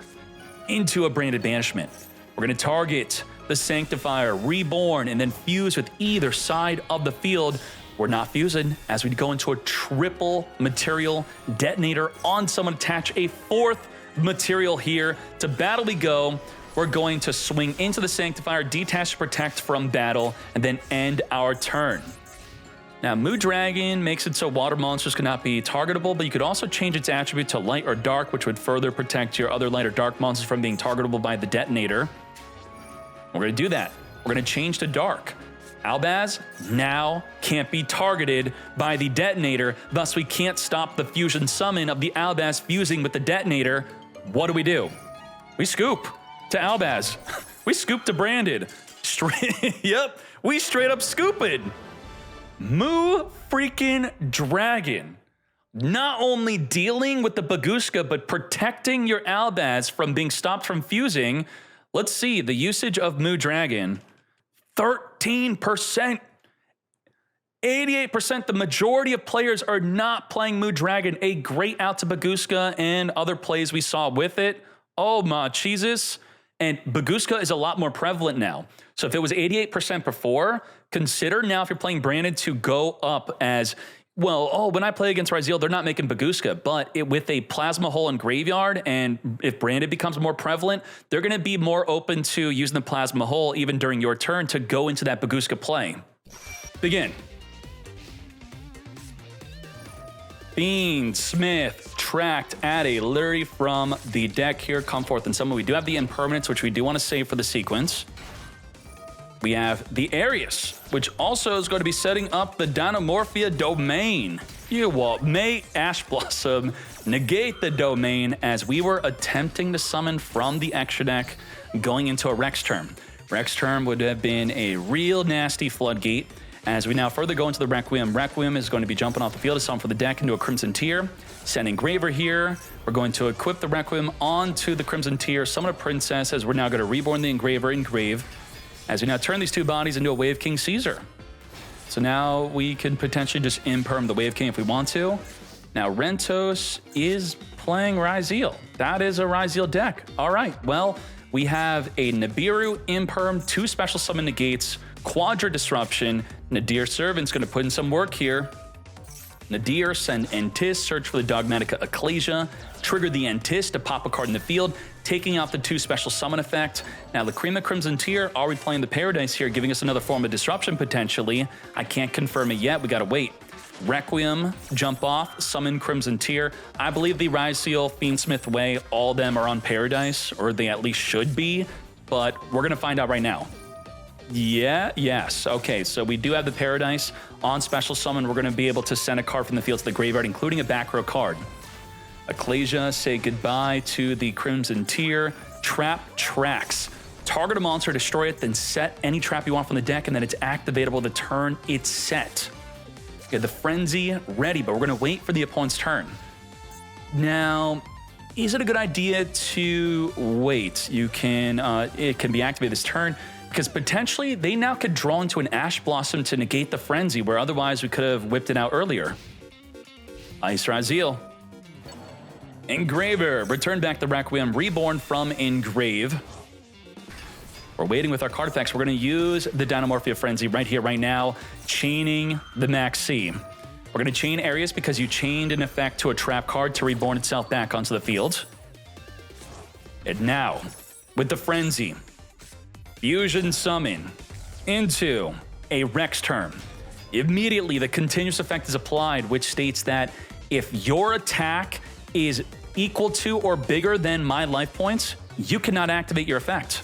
Speaker 1: into a Branded Banishment. We're going to target the Sanctifier, Reborn, and then fuse with either side of the field. We're not fusing as we go into a triple material Detonator on someone, attach a 4th material here. To battle we go. We're going to swing into the Sanctifier, detach to protect from battle, and then end our turn. Now, Mood Dragon makes it so water monsters cannot be targetable, but you could also change its attribute to light or dark, which would further protect your other light or dark monsters from being targetable by the Detonator. We're going to do that. We're going to change to dark. Albaz now can't be targeted by the Detonator, thus we can't stop the fusion summon of the Albaz fusing with the Detonator. What do? We scoop to Albaz. We scoop to Branded. Yep, we straight up scoop it. Moo freaking Dragon. Not only dealing with the Bagooska, but protecting your Albaz from being stopped from fusing. Let's see the usage of Moo Dragon. 13%. 88%. The majority of players are not playing Moo Dragon. A great out to Bagooska and other plays we saw with it. Oh my Jesus. And Bagooska is a lot more prevalent now. So if it was 88% before, consider now if you're playing Branded to go up as, well, oh, when I play against Ryzeal, they're not making Bagooska, but with a Plasma Hole and Graveyard, and if Branded becomes more prevalent, they're going to be more open to using the Plasma Hole even during your turn to go into that Bagooska play. Begin. Bean, Smith, tracked at a Lurry from the deck here. Come forth and summon. We do have the impermanence, which we do want to save for the sequence. We have the Arius, which also is going to be setting up the Dinomorphia domain. You what, mate? Ash Blossom, negate the domain as we were attempting to summon from the extra deck going into a Rex turn. Rex turn would have been a real nasty floodgate. As we now further go into the Requiem, Requiem is going to be jumping off the field to summon for the deck into a Crimson Tier. Send Engraver here. We're going to equip the Requiem onto the Crimson Tier, summon a Princess, as we're now going to reborn the Engraver, Engrave, as we now turn these two bodies into a Wave King Caesar. So now we can potentially just imperm the Wave King if we want to. Now Rentos is playing Ryzeal. That is a Ryzeal deck. All right, well, we have a Nibiru, Imperm, 2 special summon negates, Quadra Disruption. Nadir Servant's going to put in some work here. Nadir, send Entis, search for the Dogmatica Ecclesia, trigger the Entis to pop a card in the field, taking out the 2 special summon effect. Now, Lacrima Crimson Tier, are we playing the Paradise here, giving us another form of disruption potentially? I can't confirm it yet. We got to wait. Requiem, jump off, summon Crimson Tier. I believe the Ryzeal, Fiendsmith Way, all of them are on Paradise, or they at least should be, but we're going to find out right now. Yes. Okay, so we do have the Paradise on special summon. We're going to be able to send a card from the field to the graveyard, including a back row card. Ecclesia, say goodbye to the Crimson Tier. Trap tracks. Target a monster, destroy it, then set any trap you want from the deck, and then it's activatable the turn it's set. Okay, the Frenzy ready, but we're going to wait for the opponent's turn. Now, is it a good idea to wait? You can, it can be activated this turn, because potentially they now could draw into an Ash Blossom to negate the Frenzy, where otherwise we could have whipped it out earlier. Ice Ryzeal. Engraver, return back the Requiem, reborn from Engrave. We're waiting with our card effects. We're going to use the Dinomorphia Frenzy right here, right now, chaining the Max C. We're going to chain Arius because you chained an effect to a trap card to reborn itself back onto the field. And now, with the Frenzy, Fusion Summon into a Rex turn. Immediately, the continuous effect is applied, which states that if your attack is equal to or bigger than my life points, you cannot activate your effect.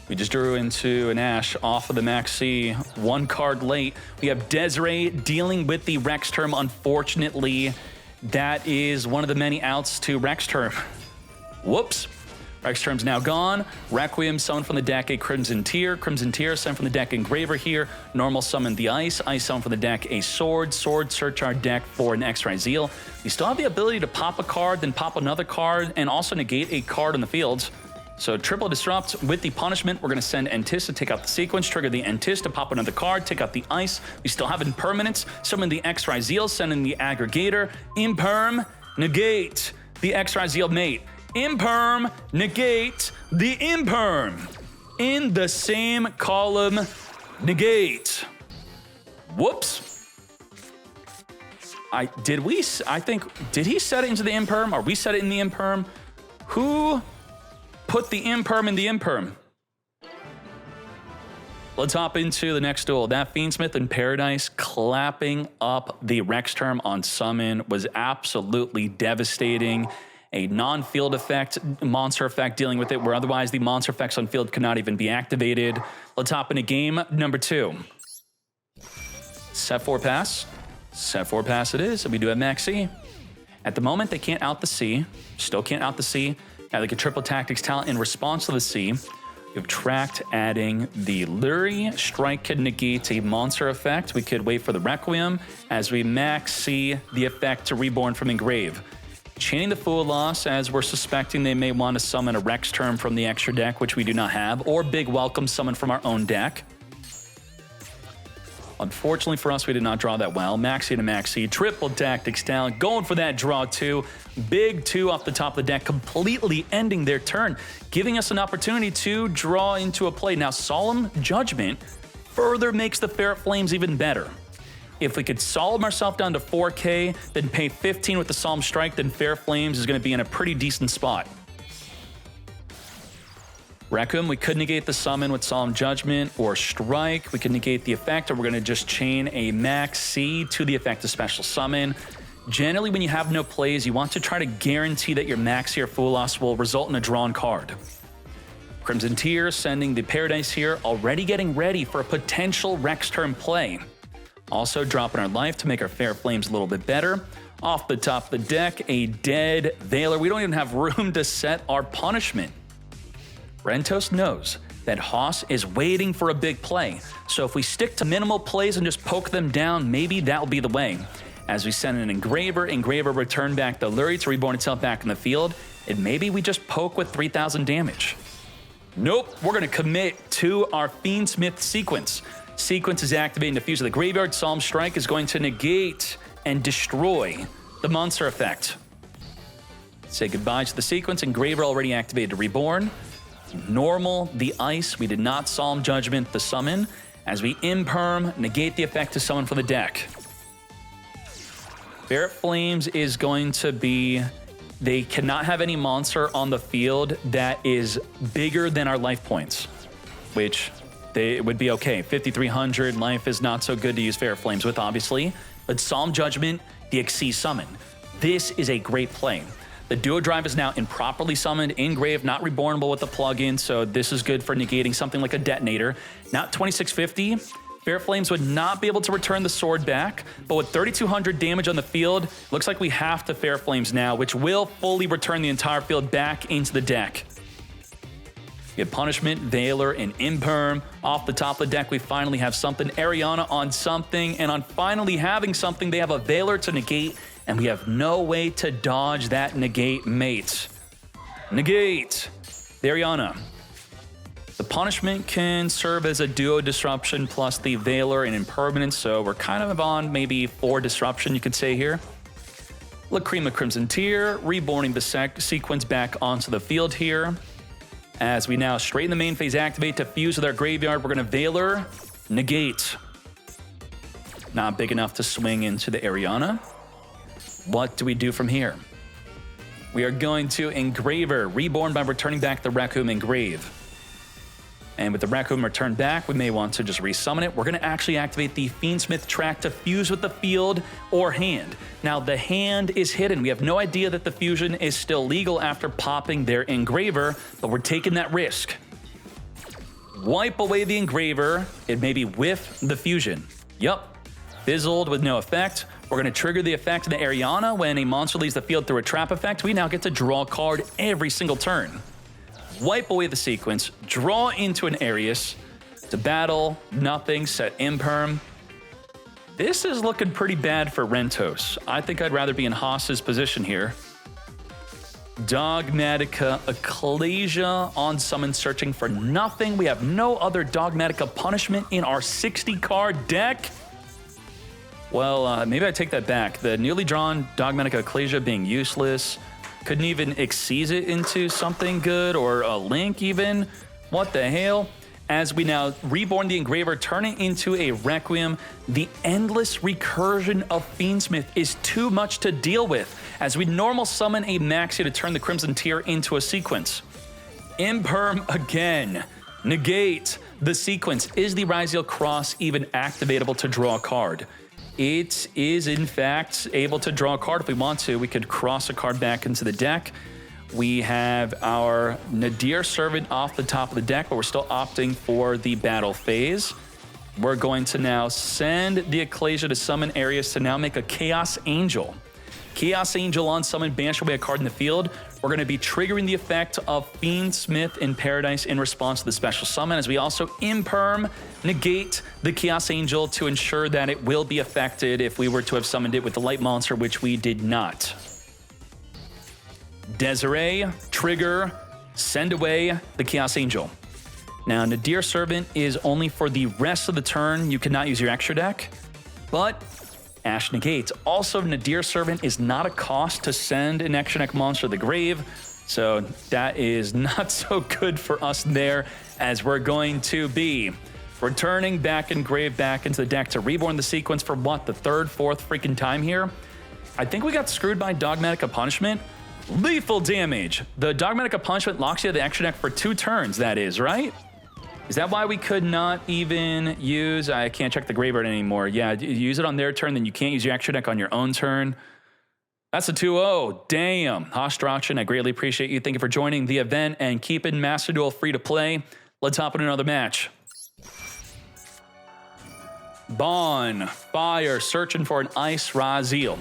Speaker 1: We just drew into an Ash off of the Max C, 1 card late. We have Desiree dealing with the Rex term. Unfortunately, that is one of the many outs to Rex term. Whoops. Rex term's now gone. Requiem, summon from the deck a Crimson Tier. Crimson Tier, summon from the deck Engraver here. Normal, summon the Ice. Ice, summon from the deck a Sword. Sword, search our deck for an X Ryzeal. We still have the ability to pop a card, then pop another card, and also negate a card on the field. So triple disrupt with the punishment. We're going to send Entis to take out the sequence, trigger the Entis to pop another card, take out the Ice. We still have impermanence. Summon the X Ryzeal, send in the Aggregator. Imperm, negate the X Ryzeal mate. Imperm, negate the Imperm. In the same column, negate. Whoops. Did he set it into the Imperm? Or we set it in the Imperm? Who put the Imperm in the Imperm? Let's hop into the next duel. That Fiendsmith in Paradise clapping up the Rex term on summon was absolutely devastating. A non-field effect, monster effect dealing with it, where otherwise the monster effects on field could not even be activated. Let's hop into game number 2. Set 4 pass. Set 4 pass it is, and we do have Max C. At the moment, they can't out the C. Still can't out the C. Now they can triple tactics talent in response to the C. We've tracked adding the Lurie. Strike could negate a monster effect. We could wait for the Requiem as we max see the effect to Reborn from Engrave. Chaining the Fool Loss, as we're suspecting they may want to summon a Rex Term from the extra deck, which we do not have, or Big Welcome summon from our own deck. Unfortunately for us, we did not draw that well. Maxi to Maxi, triple tactics down, going for that draw 2. Big 2 off the top of the deck, completely ending their turn, giving us an opportunity to draw into a play. Now, Solemn Judgment further makes the Ferret Flames even better. If we could Solemn ourselves down to 4K, then pay 15 with the Solemn Strike, then Ferret Flames is going to be in a pretty decent spot. Requiem, we could negate the summon with Solemn Judgment or Strike. We could negate the effect, or we're going to just chain a Max C to the effect of Special Summon. Generally, when you have no plays, you want to try to guarantee that your Maxi or Fool Loss will result in a drawn card. Crimson Tear sending the Paradise here, already getting ready for a potential Rex Term play. Also dropping our life to make our Fair Flames a little bit better. Off the top of the deck, a dead Veiler. We don't even have room to set our punishment. Rentos knows that Haas is waiting for a big play, so if we stick to minimal plays and just poke them down, maybe that'll be the way. As we send an Engraver, Engraver return back the Lurie to Reborn itself back in the field, and maybe we just poke with 3,000 damage. Nope, we're going to commit to our Fiendsmith sequence. Sequence is activating the Fuse of the Graveyard. Solemn Strike is going to negate and destroy the monster effect. Say goodbye to the sequence. Engraver already activated to Reborn. Normal, the Ice. We did not Solemn Judgment the summon. As we Imperm, negate the effect to summon from the deck. Ferret Flames is going to be... They cannot have any monster on the field that is bigger than our life points, which it would be okay. 5,300 life is not so good to use Ferret Flames with, obviously, but Solemn Judgment, the Exceed Summon. This is a great play. The Duo Drive is now improperly summoned, Engrave, not rebornable with the plugin, so this is good for negating something like a Detonator. Now, 2650, Ferret Flames would not be able to return the sword back, but with 3,200 damage on the field, looks like we have to Ferret Flames now, which will fully return the entire field back into the deck. We have Punishment, Veiler, and Imperm. Off the top of the deck, we finally have something. Ariana on something, and on finally having something, they have a Veiler to negate, and we have no way to dodge that negate, mate. Negate. The Ariana. The Punishment can serve as a duo disruption plus the Veiler and Impermanence, so we're kind of on maybe 4 disruption, you could say here. Lacrima Crimson Tear, reborning the sequence back onto the field here. As we now straight in the main phase activate to fuse with our graveyard, we're going to Veiler, negate. Not big enough to swing into the Ariana. What do we do from here? We are going to Engraver, reborn by returning back the Requiem Engrave. And with the Requiem returned back, we may want to just resummon it. We're going to actually activate the Fiendsmith track to fuse with the field or hand. Now, the hand is hidden. We have no idea that the fusion is still legal after popping their Engraver, but we're taking that risk. Wipe away the Engraver. It may be whiff the fusion. Yup. Fizzled with no effect. We're going to trigger the effect of the Ariana when a monster leaves the field through a trap effect. We now get to draw a card every single turn. Wipe away the sequence, draw into an Arius, to battle, nothing, set Imperm. This is looking pretty bad for Rentos. I think I'd rather be in Haas's position here. Dogmatica Ecclesia on summon, searching for nothing. We have no other Dogmatica Punishment in our 60-card deck. Well, maybe I take that back. The newly drawn Dogmatica Ecclesia being useless. Couldn't even exceed it into something good, or a link even. What the hell? As we now reborn the Engraver, turn it into a Requiem, the endless recursion of Fiendsmith is too much to deal with, as we normal summon a Maxi to turn the Crimson Tear into a sequence. Imperm again. Negate. The sequence. Is the Ryzeal Cross even activatable to draw a card? It is, in fact, able to draw a card if we want to. We could cross a card back into the deck. We have our Nadir Servant off the top of the deck, but we're still opting for the battle phase. We're going to now send the Ecclesia to summon Arius to now make a Chaos Angel. Chaos Angel on summon, banish away a card in the field. We're going to be triggering the effect of Fiend Smith in Paradise in response to the special summon, as we also imperm negate the Chaos Angel to ensure that it will be affected if we were to have summoned it with the light monster, which we did not. Desiree, trigger, send away the Chaos Angel. Now, Nadir Servant is only for the rest of the turn. You cannot use your extra deck, but Ash negates. Also, Nadir Servant is not a cost to send an extra deck monster to the grave, so that is not so good for us there, as we're going to be returning back engraved back into the deck to reborn the sequence for what, the third, fourth freaking time here? I think we got screwed by Dogmatic Punishment. Lethal damage. The Dogmatic Punishment locks you out of the extra deck for 2 turns, that is, right? Is that why we could not even use... I can't check the graveyard anymore. Yeah, you use it on their turn, then you can't use your extra deck on your own turn. That's a 2-0. Damn. Hostraction, I greatly appreciate you. Thank you for joining the event and keeping Master Duel free to play. Let's hop in another match. Bonfire, searching for an Ice Ryzeal.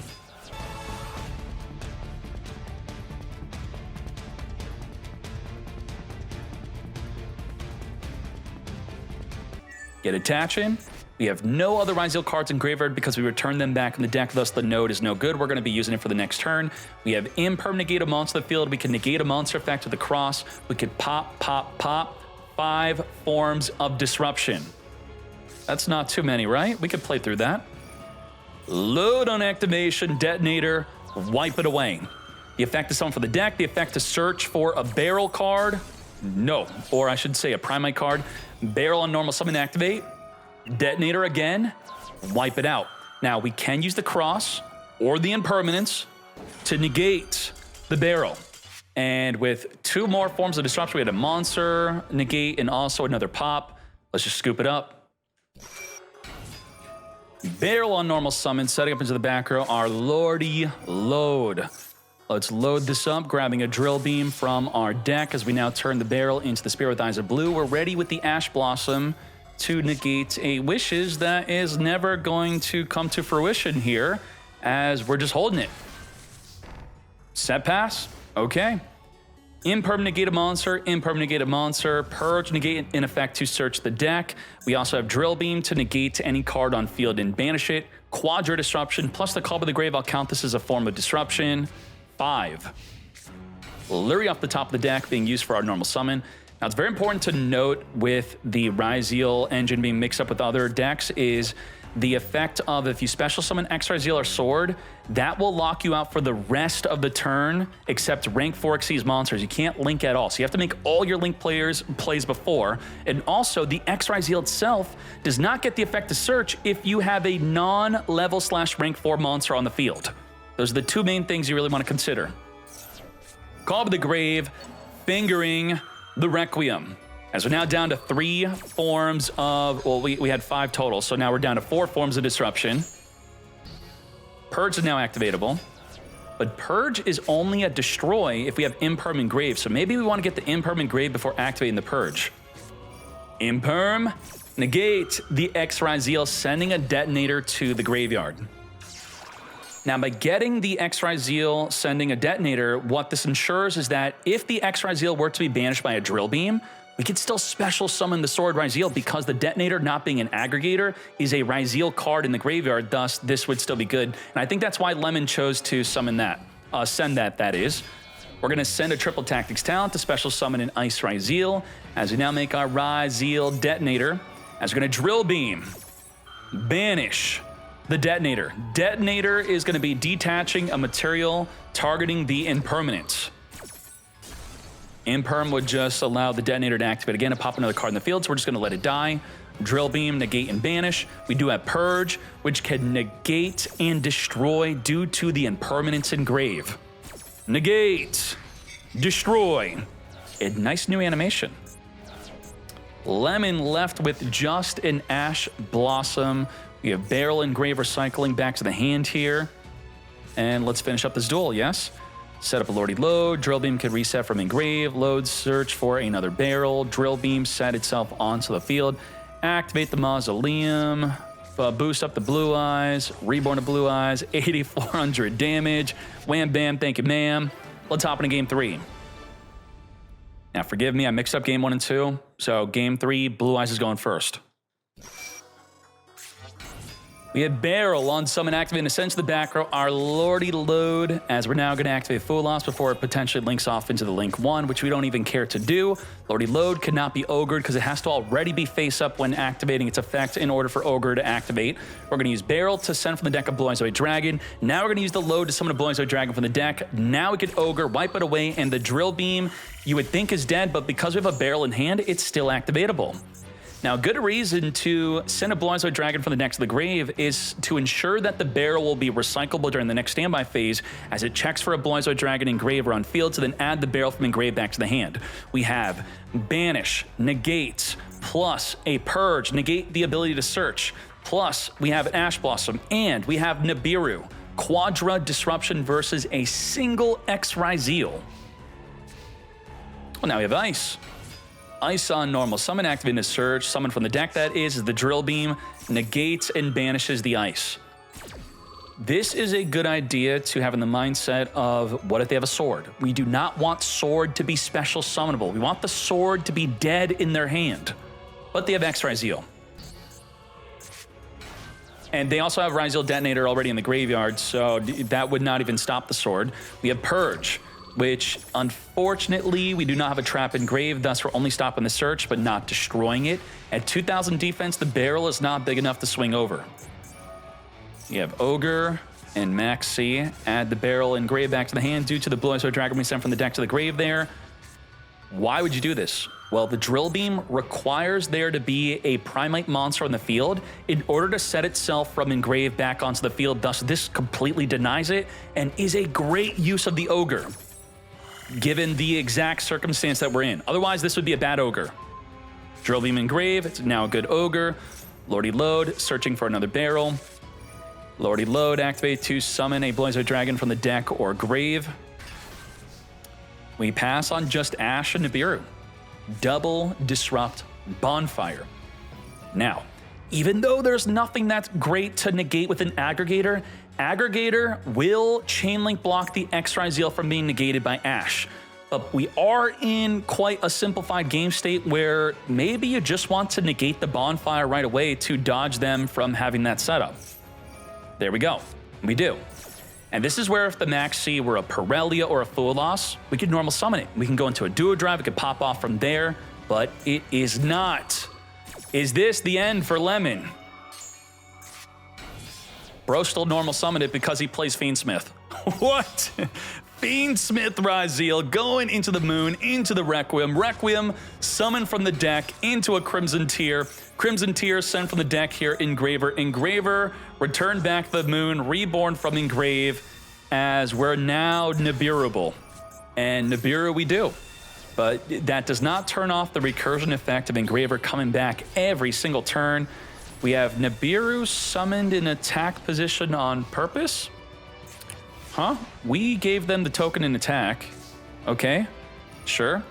Speaker 1: Get attaching. We have no other Ryzeal cards in graveyard because we returned them back in the deck, thus the node is no good. We're going to be using it for the next turn. We have imperm negate a monster in the field. We can negate a monster effect with the cross. We could pop, pop, pop. 5 forms of disruption. That's not too many, right? We could play through that. Load on activation, detonator, wipe it away. The effect is something for the deck. The effect to search for a barrel card. No, or I should say a Primite card. Barrel on normal summon, activate. Detonator again, wipe it out. Now, we can use the cross or the impermanence to negate the barrel. And with 2 more forms of disruption, we had a monster, negate, and also another pop. Let's just scoop it up. Barrel on normal summon, setting up into the back row our Lordy Load. Let's load this up, grabbing a Drill Beam from our deck as we now turn the barrel into the Spirit with Eyes of Blue. We're ready with the Ash Blossom to negate a Wishes that is never going to come to fruition here, as we're just holding it. Set pass, okay. Imperm negate a monster, imperm negate a monster, purge negate in effect to search the deck. We also have Drill Beam to negate any card on field and banish it. Quadra Disruption plus the Call by the Grave, I'll count this as a form of disruption. 5. Lure off the top of the deck being used for our normal summon. Now, it's very important to note with the Ryzeal engine being mixed up with other decks is the effect of if you special summon X Ryzeal or Sword, that will lock you out for the rest of the turn except rank 4 Xyz monsters. You can't link at all. So you have to make all your link plays before. And also, the X Ryzeal itself does not get the effect to search if you have a non-level / rank 4 monster on the field. Those are the 2 main things you really want to consider. Call by the Grave, fingering the Requiem. As we're now down to 3 forms of, well, we had 5 total, so now we're down to 4 forms of disruption. Purge is now activatable, but Purge is only a destroy if we have Imperm and Grave, so maybe we want to get the Imperm and Grave before activating the Purge. Imperm, negate the X Ryzeal, sending a detonator to the graveyard. Now, by getting the X Ryzeal sending a detonator, what this ensures is that if the X Ryzeal were to be banished by a Drill Beam, we could still special summon the Sword Ryzeal because the detonator, not being an aggregator, is a Ryzeal card in the graveyard, thus this would still be good. And I think that's why Lemon chose to summon that, send that is. We're gonna send a Triple Tactics Talent to special summon an Ice Ryzeal as we now make our Ryzeal detonator, as we're gonna Drill Beam, banish the detonator. Detonator is going to be detaching a material targeting the impermanence. Imperm would just allow the detonator to activate again and pop another card in the field, so we're just going to let it die. Drill Beam, negate, and banish. We do have Purge, which can negate and destroy due to the impermanence in Grave. Negate, destroy. A nice new animation. Lemon left with just an Ash Blossom. We have Barrel and Grave recycling back to the hand here. And let's finish up this duel, yes? Set up a Lordy Load. Drill Beam can reset from Engrave. Load, search for another Barrel. Drill Beam set itself onto the field. Activate the Mausoleum. boost up the Blue Eyes, reborn to Blue Eyes, 8,400 damage. Wham bam, thank you ma'am. Let's hop into game 3. Now forgive me, I mixed up game 1 and 2. So game 3, Blue Eyes is going first. We have Barrel on summon activate and ascend to the back row. Our Lordy Load, as we're now going to activate Full Loss before it potentially links off into the Link 1, which we don't even care to do. Lordy Load cannot be Ogred because it has to already be face up when activating its effect in order for Ogre to activate. We're going to use Barrel to send from the deck a Blue Eyes White Dragon. Now we're going to use the Load to summon a Blue Eyes White Dragon from the deck. Now we can Ogre, wipe it away, and the Drill Beam you would think is dead, but because we have a Barrel in hand, it's still activatable. Now, a good reason to send a Blue Eyes White Dragon from the deck to the grave is to ensure that the Barrel will be recyclable during the next standby phase as it checks for a Blue Eyes White Dragon in grave or on field to then add the Barrel from engrave back to the hand. We have Banish, Negate, plus a Purge, negate the ability to search, plus we have Ash Blossom, and we have Nibiru, Quadra Disruption versus a single X Ryzeal. Well, now we have Ice. Ice on normal summon, activate a Surge, summon from the deck that is the Drill Beam, negates and banishes the Ice. This is a good idea to have in the mindset of what if they have a Sword? We do not want Sword to be special summonable. We want the Sword to be dead in their hand. But they have X Ryzeal. And they also have Ryzeal Detonator already in the graveyard, so that would not even stop the Sword. We have Purge, which unfortunately we do not have a trap in grave, thus we're only stopping the search but not destroying it. At 2,000 defense, the Barrel is not big enough to swing over. You have Ogre and Maxi, add the Barrel and grave back to the hand due to the Blue Eyes White Dragon we sent from the deck to the grave there. Why would you do this? Well, the Drill Beam requires there to be a Primate monster on the field in order to set itself from engrave back onto the field, thus this completely denies it and is a great use of the Ogre, given the exact circumstance that we're in. Otherwise, this would be a bad Ogre. Drill Beam engrave, it's now a good Ogre. Lordy Load, searching for another Barrel. Lordy Load, activate to summon a Blue Eyes White Dragon from the deck or grave. We pass on just Ash and Nibiru. Double Disrupt Bonfire. Now, even though there's nothing that's great to negate with an Aggregator, Aggregator will chain link block the X Ryzeal from being negated by Ash. But we are in quite a simplified game state where maybe you just want to negate the Bonfire right away to dodge them from having that setup. There we go. We do. And this is where if the Maxi were a Pirellia or a Full Loss, we could normal summon it. We can go into a Duo Drive, it could pop off from there, but it is not. Is this the end for Lemon? Bro still normal summoned it because he plays Fiendsmith. What? Fiendsmith Ryzeal going into the moon, into the Requiem. Requiem summon from the deck into a Crimson Tear. Crimson Tear sent from the deck here, Engraver. Engraver, return back the moon, reborn from Engrave, as we're now Nibiruable. And Nibiru we do. But that does not turn off the recursion effect of Engraver coming back every single turn. We have Nibiru summoned in attack position on purpose. Huh? We gave them the token in attack. Okay, sure.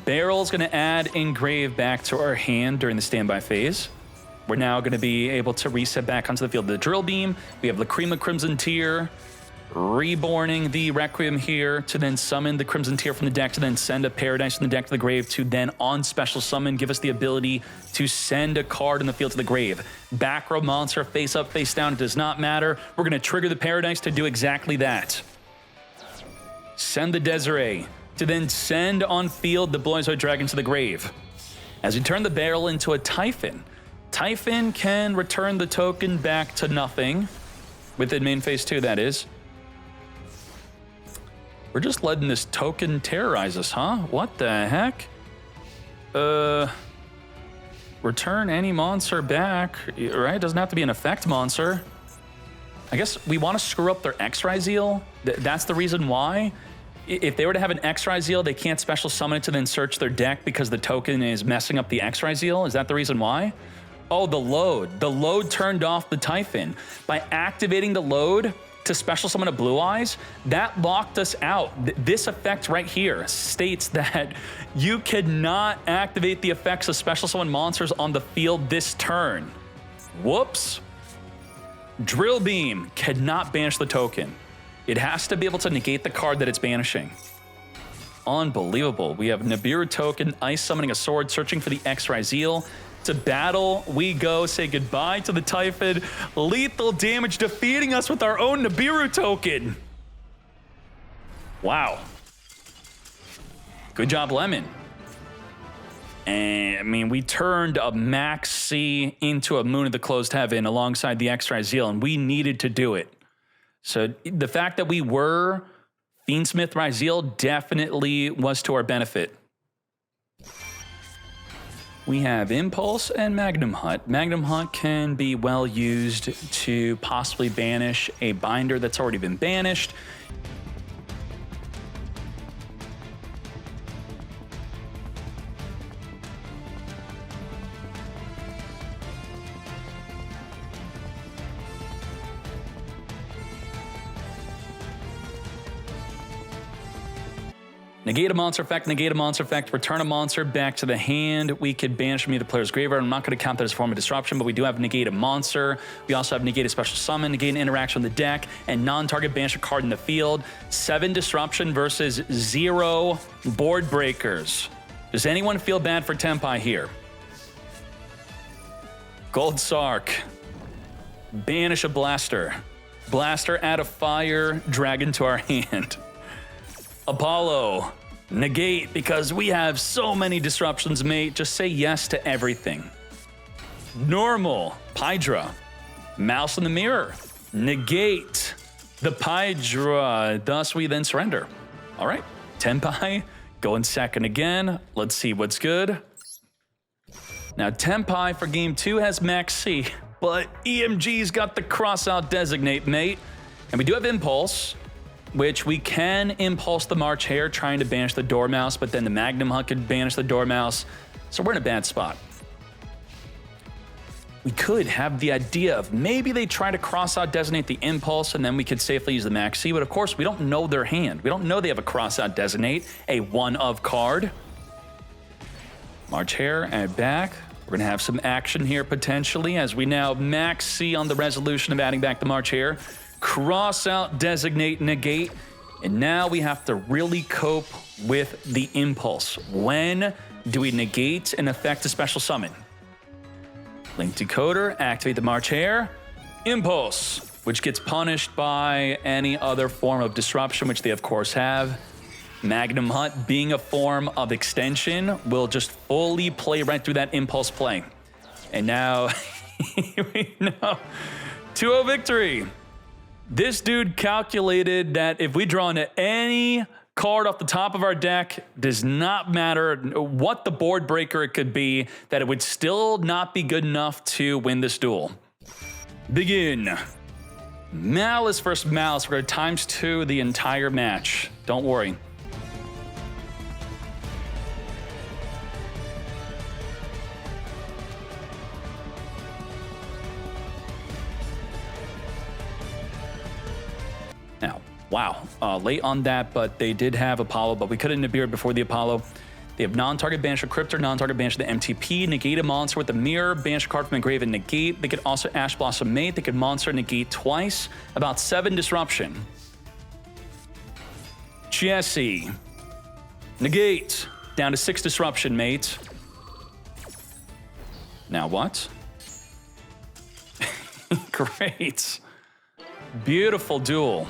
Speaker 1: Barrel's gonna add Engrave back to our hand during the standby phase. We're now gonna be able to reset back onto the field the Drill Beam. We have Lacrima Crimson Tear, reborning the Requiem here to then summon the Crimson Tear from the deck to then send a Paradise from the deck to the grave to then on special summon give us the ability to send a card in the field to the grave. Back row monster, face up, face down, it does not matter. We're gonna trigger the Paradise to do exactly that. Send the Desiree to then send on field the Blue Eyes White Dragon to the grave. As we turn the Barrel into a Typhon, Typhon can return the token back to nothing, within main phase 2 that is. We're just letting this token terrorize us, huh? What the heck? Return any monster back, right? Doesn't have to be an effect monster. I guess we want to screw up their X Ryzeal. That's the reason why. If they were to have an X Ryzeal, they can't special summon it to then search their deck because the token is messing up the X Ryzeal. Is that the reason why? Oh, the load. The load turned off the Typhon. By activating the load to special summon a Blue Eyes, that locked us out. This effect right here states that you cannot activate the effects of special summon monsters on the field this turn. Whoops. Drill Beam cannot banish the token. It has to be able to negate the card that it's banishing. Unbelievable. We have Nibiru token, ice summoning a sword, searching for the X Ryzeal. To battle, we go, say goodbye to the Typhid. Lethal damage defeating us with our own Nibiru token. Wow. Good job, Lemon. And I mean, we turned a Max C into a Moon of the Closed Heaven alongside the X Ryzeal, and we needed to do it. So the fact that we were Fiendsmith Ryzeal definitely was to our benefit. We have Impulse and Magnum Hunt. Magnum Hunt can be well used to possibly banish a binder that's already been banished. Negate a monster effect, negate a monster effect, return a monster back to the hand. We could banish from either player's graveyard. I'm not going to count that as a form of disruption, but we do have negate a monster. We also have negate a special summon, negate an interaction on the deck, and non-target banish a card in the field. 7 disruption versus 0 board breakers. Does anyone feel bad for Tenpai here? Gold Sark. Banish a blaster. Blaster, add a fire, dragon to our hand. Apollo, negate, because we have so many disruptions, mate. Just say yes to everything. Normal, Pydra, mouse in the mirror, negate the Pydra. Thus, we then surrender. All right, Tenpai, going second again. Let's see what's good. Now, Tenpai for game 2 has Max C, but EMG's got the cross-out designate, mate. And we do have Impulse, which we can impulse the March Hare trying to banish the Dormouse, but then the Magnum Hunt could banish the Dormouse. So we're in a bad spot. We could have the idea of maybe they try to cross-out designate the Impulse and then we could safely use the Max C, but of course we don't know their hand. We don't know they have a cross-out designate, a one-of card. March Hare, add back. We're gonna have some action here potentially as we now Max C on the resolution of adding back the March Hare. Cross out, designate, negate, and now we have to really cope with the Impulse. When do we negate and affect a special summon? Link Decoder, activate the March Hare, Impulse, which gets punished by any other form of disruption, which they of course have. Magnum Hunt, being a form of extension, will just fully play right through that Impulse play. And now, we know, 2-0 victory. This dude calculated that if we draw into any card off the top of our deck, does not matter what the board breaker it could be, that it would still not be good enough to win this duel. Begin. Maliss versus Maliss. We're going to ×2 the entire match. Don't worry. Now, wow, late on that, but they did have Apollo, but we couldn't Nibiru before the Apollo. They have non-target banish a Cryptor, non-target banish the MTP, negate a monster with the mirror, banish a card from the grave and negate. They could also Ash Blossom mate. They could monster negate twice. About 7 disruption. Jesse. Negate. Down to 6 disruption, mate. Now what? Great. Beautiful duel.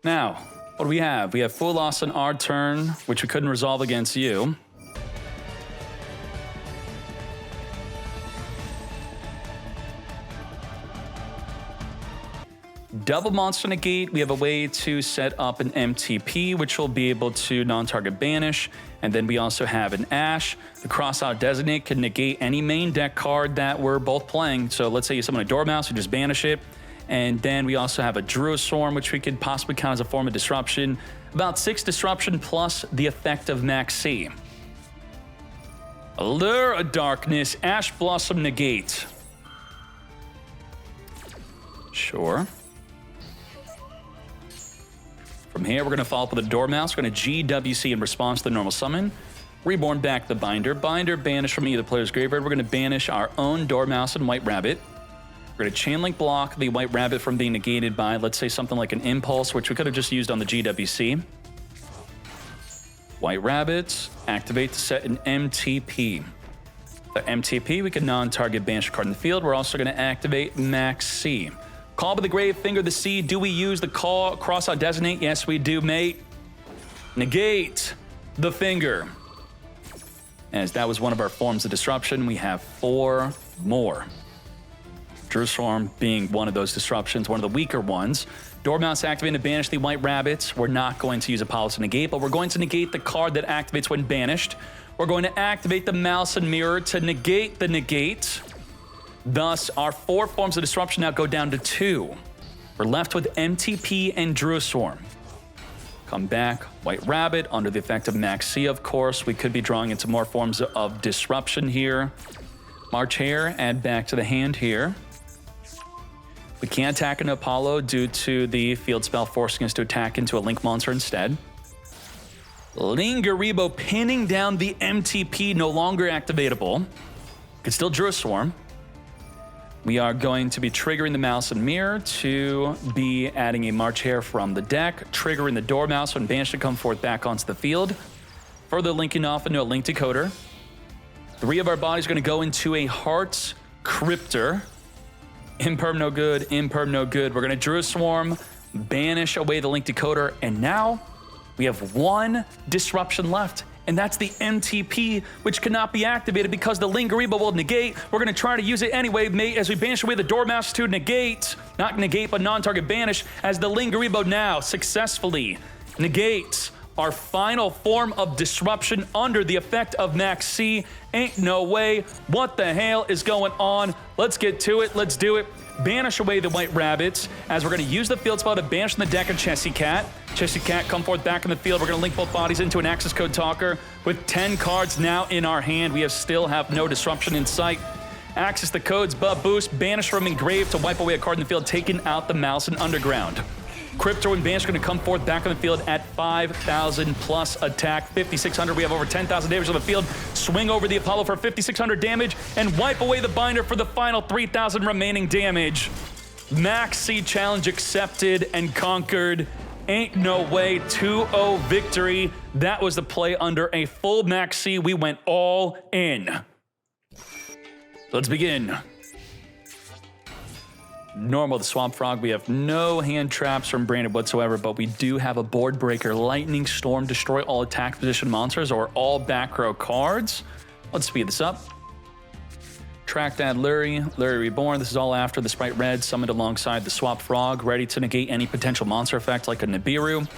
Speaker 1: Now, what do we have? We have full loss on our turn, which we couldn't resolve against you. Double monster negate, we have a way to set up an MTP, which will be able to non-target banish. And then we also have an Ash. The cross-out designate can negate any main deck card that we're both playing. So let's say you summon a Dormouse, you just banish it. And then we also have a Druiswarm, which we could possibly count as a form of disruption. About 6 disruption plus the effect of Max C. Allure of Darkness, Ash Blossom negate. Sure. From here, we're going to follow up with a Dormouse. We're going to GWC in response to the normal summon. Reborn back the Binder. Binder banished from either player's graveyard. We're going to banish our own Dormouse and White Rabbit. We're going to Chain Link block the White Rabbit from being negated by, let's say, something like an Impulse, which we could have just used on the GWC. White Rabbit, activate to set an MTP. The MTP, we can non-target banish a card in the field. We're also going to activate Max C. Call by the Grave, Finger the C. Do we use the call cross-out designate? Yes, we do, mate. Negate the Finger. As that was one of our forms of disruption, we have 4 more. Jerusalem being one of those disruptions, one of the weaker ones. Dormouse activating to banish the White Rabbits. We're not going to use Apollo to negate, but we're going to negate the card that activates when banished. We're going to activate the Mouse and Mirror to negate the negate. Thus, our 4 forms of disruption now go down to 2. We're left with MTP and Jerusalem. Come back, White Rabbit, under the effect of Max C, of course. We could be drawing into more forms of disruption here. March Hare, add back to the hand here. We can't attack into Apollo due to the field spell forcing us to attack into a Link monster instead. Lingaribo pinning down the MTP, no longer activatable. Could still Druid Swarm. We are going to be triggering the Mouse and Mirror to be adding a March Hare from the deck, triggering the Dormouse when banished to come forth back onto the field. Further linking off into a Link Decoder. 3 of our bodies are going to go into a Heart's Cryptor. Imperm no good, Imperm no good. We're going to Druid Swarm, banish away the Link Decoder, and now we have 1 disruption left, and that's the MTP, which cannot be activated because the Lingaribo will negate. We're going to try to use it anyway, mate, as we banish away the Dormouse to negate. Not negate, but non-target banish, as the Lingaribo now successfully negates our final form of disruption under the effect of Max C. Ain't no way. What the hell is going on? Let's get to it. Let's do it. Banish away the White Rabbits, as we're going to use the field spell to banish from the deck of Chessy Cat. Chessy Cat, come forth back in the field. We're going to link both bodies into an access code talker. With 10 cards now in our hand, we still have no disruption in sight. Access the codes, buff boost, banish from Engrave to wipe away a card in the field, taking out the Mouse and Underground. Crypto and Banish are going to come forth back on the field at 5,000 plus attack, 5,600. We have over 10,000 damage on the field. Swing over the Apollo for 5,600 damage and wipe away the Binder for the final 3,000 remaining damage. Max C challenge accepted and conquered. Ain't no way. 2-0 victory. That was the play under a full Max C. We went all in. Let's begin. Normal, the Swamp Frog. We have no hand traps from Branded whatsoever, but we do have a Board Breaker. Lightning Storm, destroy all attack position monsters or all back row cards. Let's speed this up. Track that Lurie Reborn. This is all after the Spright Red summoned alongside the Swamp Frog, ready to negate any potential monster effect like a Nibiru.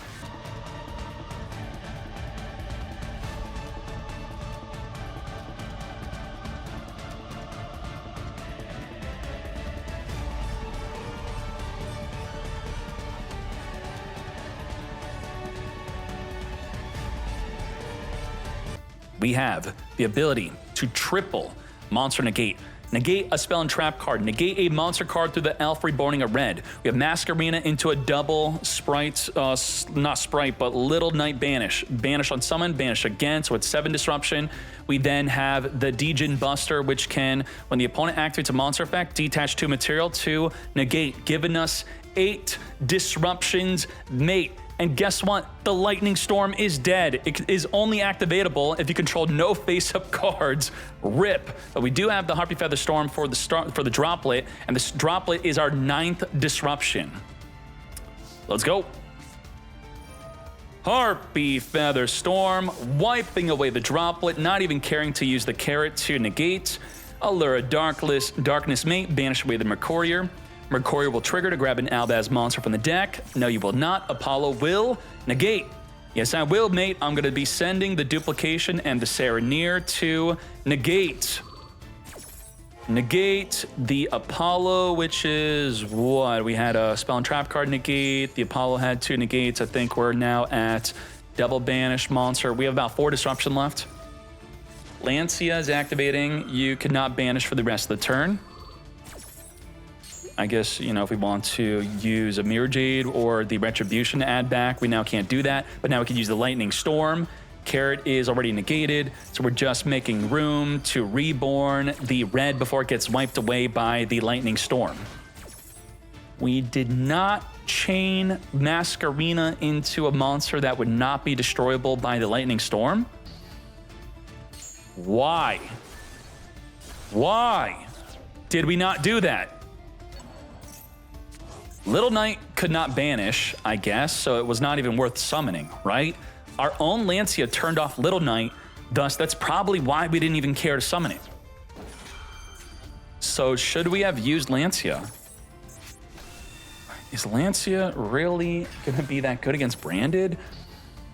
Speaker 1: We have the ability to triple monster negate. Negate a spell and trap card. Negate a monster card through the Elf Reborning a red. We have Masquerena into a double Spright, not Spright, but Little Knight Banish. Banish on summon, banish again, so it's 7 disruption. We then have the Djinn Buster, which can, when the opponent activates a monster effect, detach 2 material to negate, giving us 8 disruptions, mate. And guess what? The Lightning Storm is dead. It is only activatable if you control no face-up cards. RIP. But we do have the Harpy Feather Storm for the Droplet, and this Droplet is our 9th disruption. Let's go. Harpy Feather Storm, wiping away the Droplet, not even caring to use the Carrot to negate. Allura Darkness Mate, banish away the Mercurier. Mercurier will trigger to grab an Albaz monster from the deck. No, you will not. Apollo will negate. Yes, I will, mate. I'm going to be sending the Duplication and the Sereneer to negate. Negate the Apollo, which is what? We had a Spell and Trap card negate. The Apollo had 2 negates. I think we're now at double banish monster. We have about 4 disruption left. Lancia is activating. You cannot banish for the rest of the turn. I guess, you know, if we want to use a Mirror Jade or the Retribution to add back, we now can't do that. But now we can use the Lightning Storm. Carrot is already negated, so we're just making room to reborn the red before it gets wiped away by the lightning storm. We did not chain Masquerena into a monster that would not be destroyable by the lightning storm. Why? Why did we not do that? Little Knight could not banish, I guess, so it was not even worth summoning, right? Our own Lancia turned off Little Knight, thus that's probably why we didn't even care to summon it. So should we have used Lancia? Is Lancia really gonna be that good against Branded?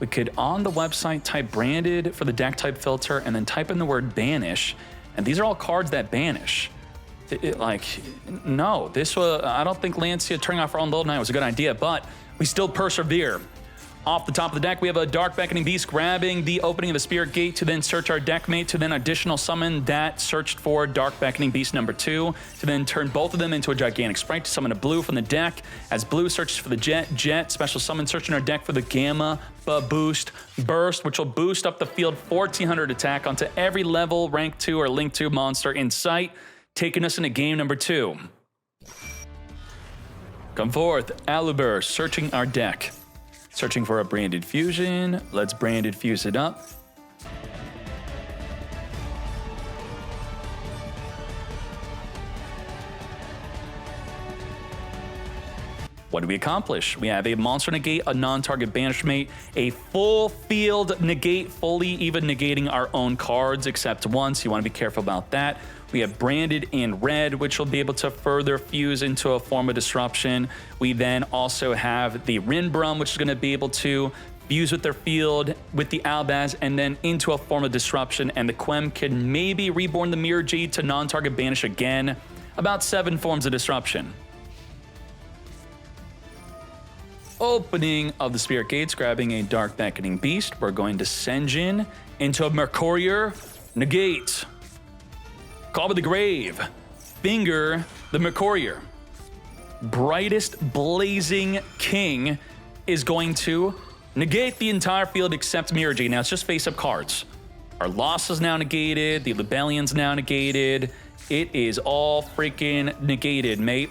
Speaker 1: We could, on the website, type Branded for the deck type filter and then type in the word banish. And these are all cards that banish. No, this was, I don't think Lancia turning off our own Little Knight was a good idea, but we still persevere. Off the top of the deck, we have a Dark Beckoning Beast grabbing the opening of the Spirit Gate to then search our deck mate, to then additional summon that searched for Dark Beckoning Beast number 2, to then turn both of them into a gigantic Spright to summon a blue from the deck. As blue searches for the Jet, special summon searching our deck for the Gamma Boost Burst, which will boost up the field 1400 attack onto every level, rank 2 or link 2 monster in sight, taking us into game number 2. Come forth, Aluber, searching our deck. Searching for a Branded Fusion. Let's Branded Fuse it up. What do we accomplish? We have a monster negate, a non-target banish mate, a full field negate, fully even negating our own cards except once. You want to be careful about that. We have Branded and Red, which will be able to further fuse into a form of disruption. We then also have the Rinbrum, which is going to be able to fuse with their field, with the Albaz, and then into a form of disruption. And the Quem can maybe reborn the Mirror Jade to non-target banish again. About 7 forms of disruption. Opening of the Spirit Gates, grabbing a Dark Beckoning Beast. We're going to Senjin into a Mercurier negate. Call to the Grave. Finger the Mercurier. Brightest Blazing King is going to negate the entire field except Mirror Jade. Now it's just face-up cards. Our loss is now negated. The Libellion's now negated. It is all freaking negated, mate.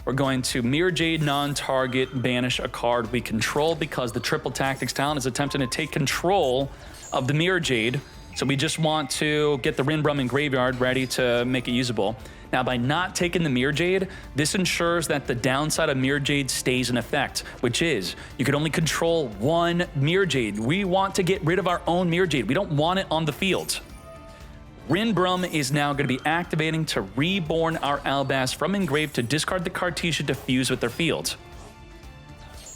Speaker 1: We're going to Mirror Jade non-target banish a card we control because the Triple Tactics talent is attempting to take control of the Mirror Jade. So we just want to get the Rinbrum in graveyard ready to make it usable. Now, by not taking the Mirror Jade, this ensures that the downside of Mirror Jade stays in effect, which is you can only control one Mirror Jade. We want to get rid of our own Mirror Jade. We don't want it on the field. Rinbrum is now going to be activating to reborn our Albaz from engrave to discard the Cartesia to fuse with their field.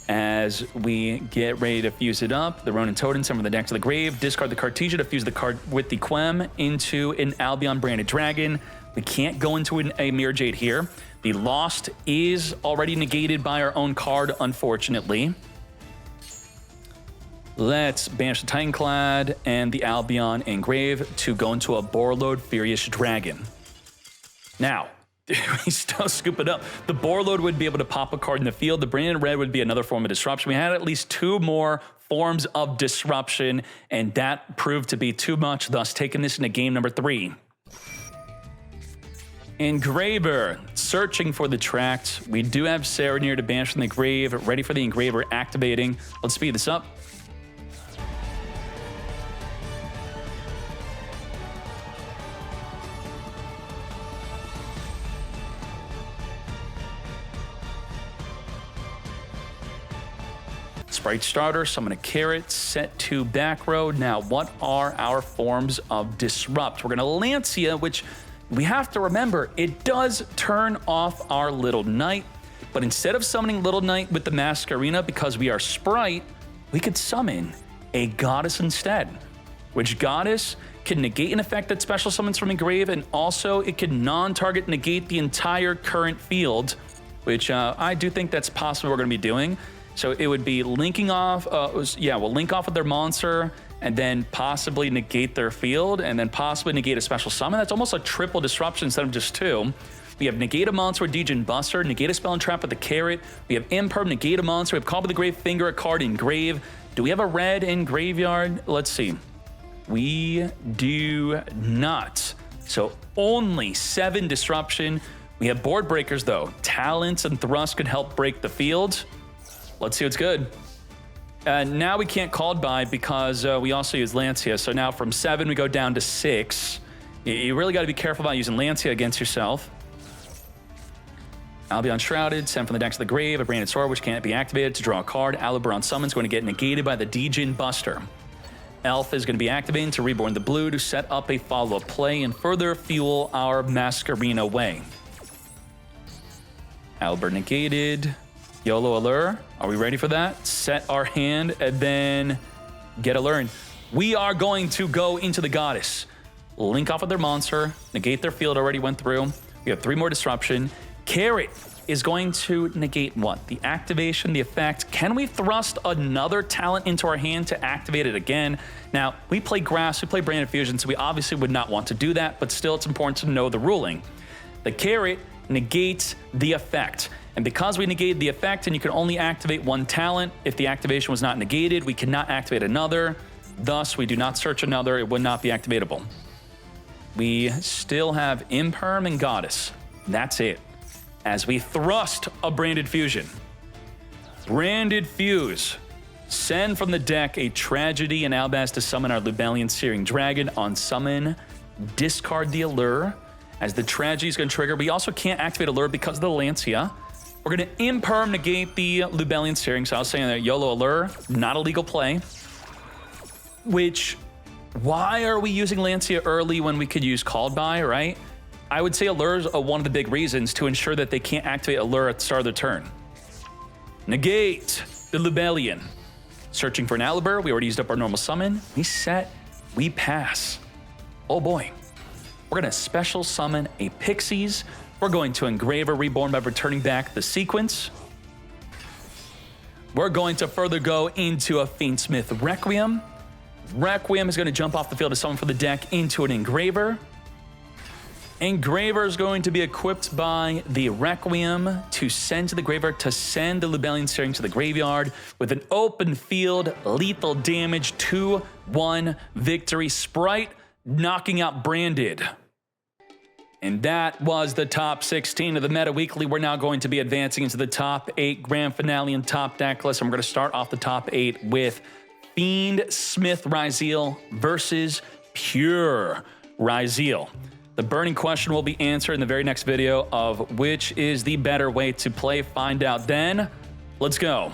Speaker 1: As we get ready to fuse it up, the Ronin Totem summon the deck to the grave, discard the Cartesia to fuse the card with the Quem into an Albion Branded Dragon. We can't go into a Mirror Jade here. The Lost is already negated by our own card, unfortunately. Let's banish the Titanclad and the Albion Engrave to go into a Borreload Furious Dragon. Now, we still scoop it up. The Borreload would be able to pop a card in the field. The Branded Red would be another form of disruption. We had at least 2 more forms of disruption, and that proved to be too much, thus taking this into game number 3. Engraver, searching for the tract. We do have Serenir to banish from the grave, ready for the Engraver activating. Let's speed this up. Spright starter, summon a Carrot, set to back row. Now, what are our forms of disrupt? We're going to Lancia, which we have to remember, it does turn off our Little Knight. But instead of summoning Little Knight with the Masquerena, because we are Spright, we could summon a Goddess instead, which Goddess can negate an effect that special summons from engrave, and also it can non-target negate the entire current field, which I do think that's possible we're going to be doing. So it would be linking off, we'll link off with their monster and then possibly negate their field and then possibly negate a special summon. That's almost a triple disruption instead of just 2. We have negate a monster with Degen Buster, negate a spell and trap with the Carrot. We have imperm, negate a monster. We have Call by the Grave, finger a card, engrave. Do we have a red in graveyard? Let's see. We do not. So only 7 disruption. We have board breakers though. Talents and Thrust could help break the field. Let's see what's good. Now we can't called by because we also use Lancia. So now from 7 we go down to 6. You really got to be careful about using Lancia against yourself. Albion Shrouded, sent from the deck to the grave, a Branded Sword which can't be activated to draw a card. Aliber Summon is going to get negated by the Djinn Buster. Elf is going to be activating to Reborn the Blue to set up a follow-up play and further fuel our Masquerena way. Aliber negated. YOLO Allure. Are we ready for that? Set our hand and then get Allure. We are going to go into the Goddess. Link off with their monster. Negate their field already went through. We have 3 more disruption. Carrot is going to negate what? The activation, the effect. Can we thrust another talent into our hand to activate it again? Now, we play Grass, we play Branded Fusion, so we obviously would not want to do that, but still it's important to know the ruling. The Carrot negates the effect. And because we negated the effect and you can only activate 1 talent, if the activation was not negated, we cannot activate another. Thus, we do not search another, it would not be activatable. We still have Imperm and Goddess. That's it. As we thrust a Branded Fusion. Branded Fuse. Send from the deck a Tragedy and Albaz to summon our Lubellian Searing Dragon. On summon, discard the Allure. As the Tragedy is going to trigger, we also can't activate Allure because of the Lancia. We're going to Imperm negate the Lubellian Searing. So I was saying that YOLO Allure, not a legal play. Which, why are we using Lancia early when we could use Called By, right? I would say Allures are one of the big reasons to ensure that they can't activate Allure at the start of their turn. Negate the Lubellian. Searching for an Aliber. We already used up our normal summon. We set, we pass. Oh boy. We're going to special summon a Pixies. We're going to Engraver Reborn by returning back the sequence. We're going to further go into a Faintsmith Requiem. Requiem is going to jump off the field to summon for the deck into an Engraver. Engraver is going to be equipped by the Requiem to send to the graveyard, to send the Lubellian Searing to the graveyard with an open field, lethal damage, 2-1 victory. Spright knocking out Branded. And that was the top 16 of the Meta Weekly. We're now going to be advancing into the top 8 grand finale and top deck list. And we're going to start off the top 8 with Fiend Smith Ryzeal versus Pure Ryzeal. The burning question will be answered in the very next video of which is the better way to play. Find out then. Let's go.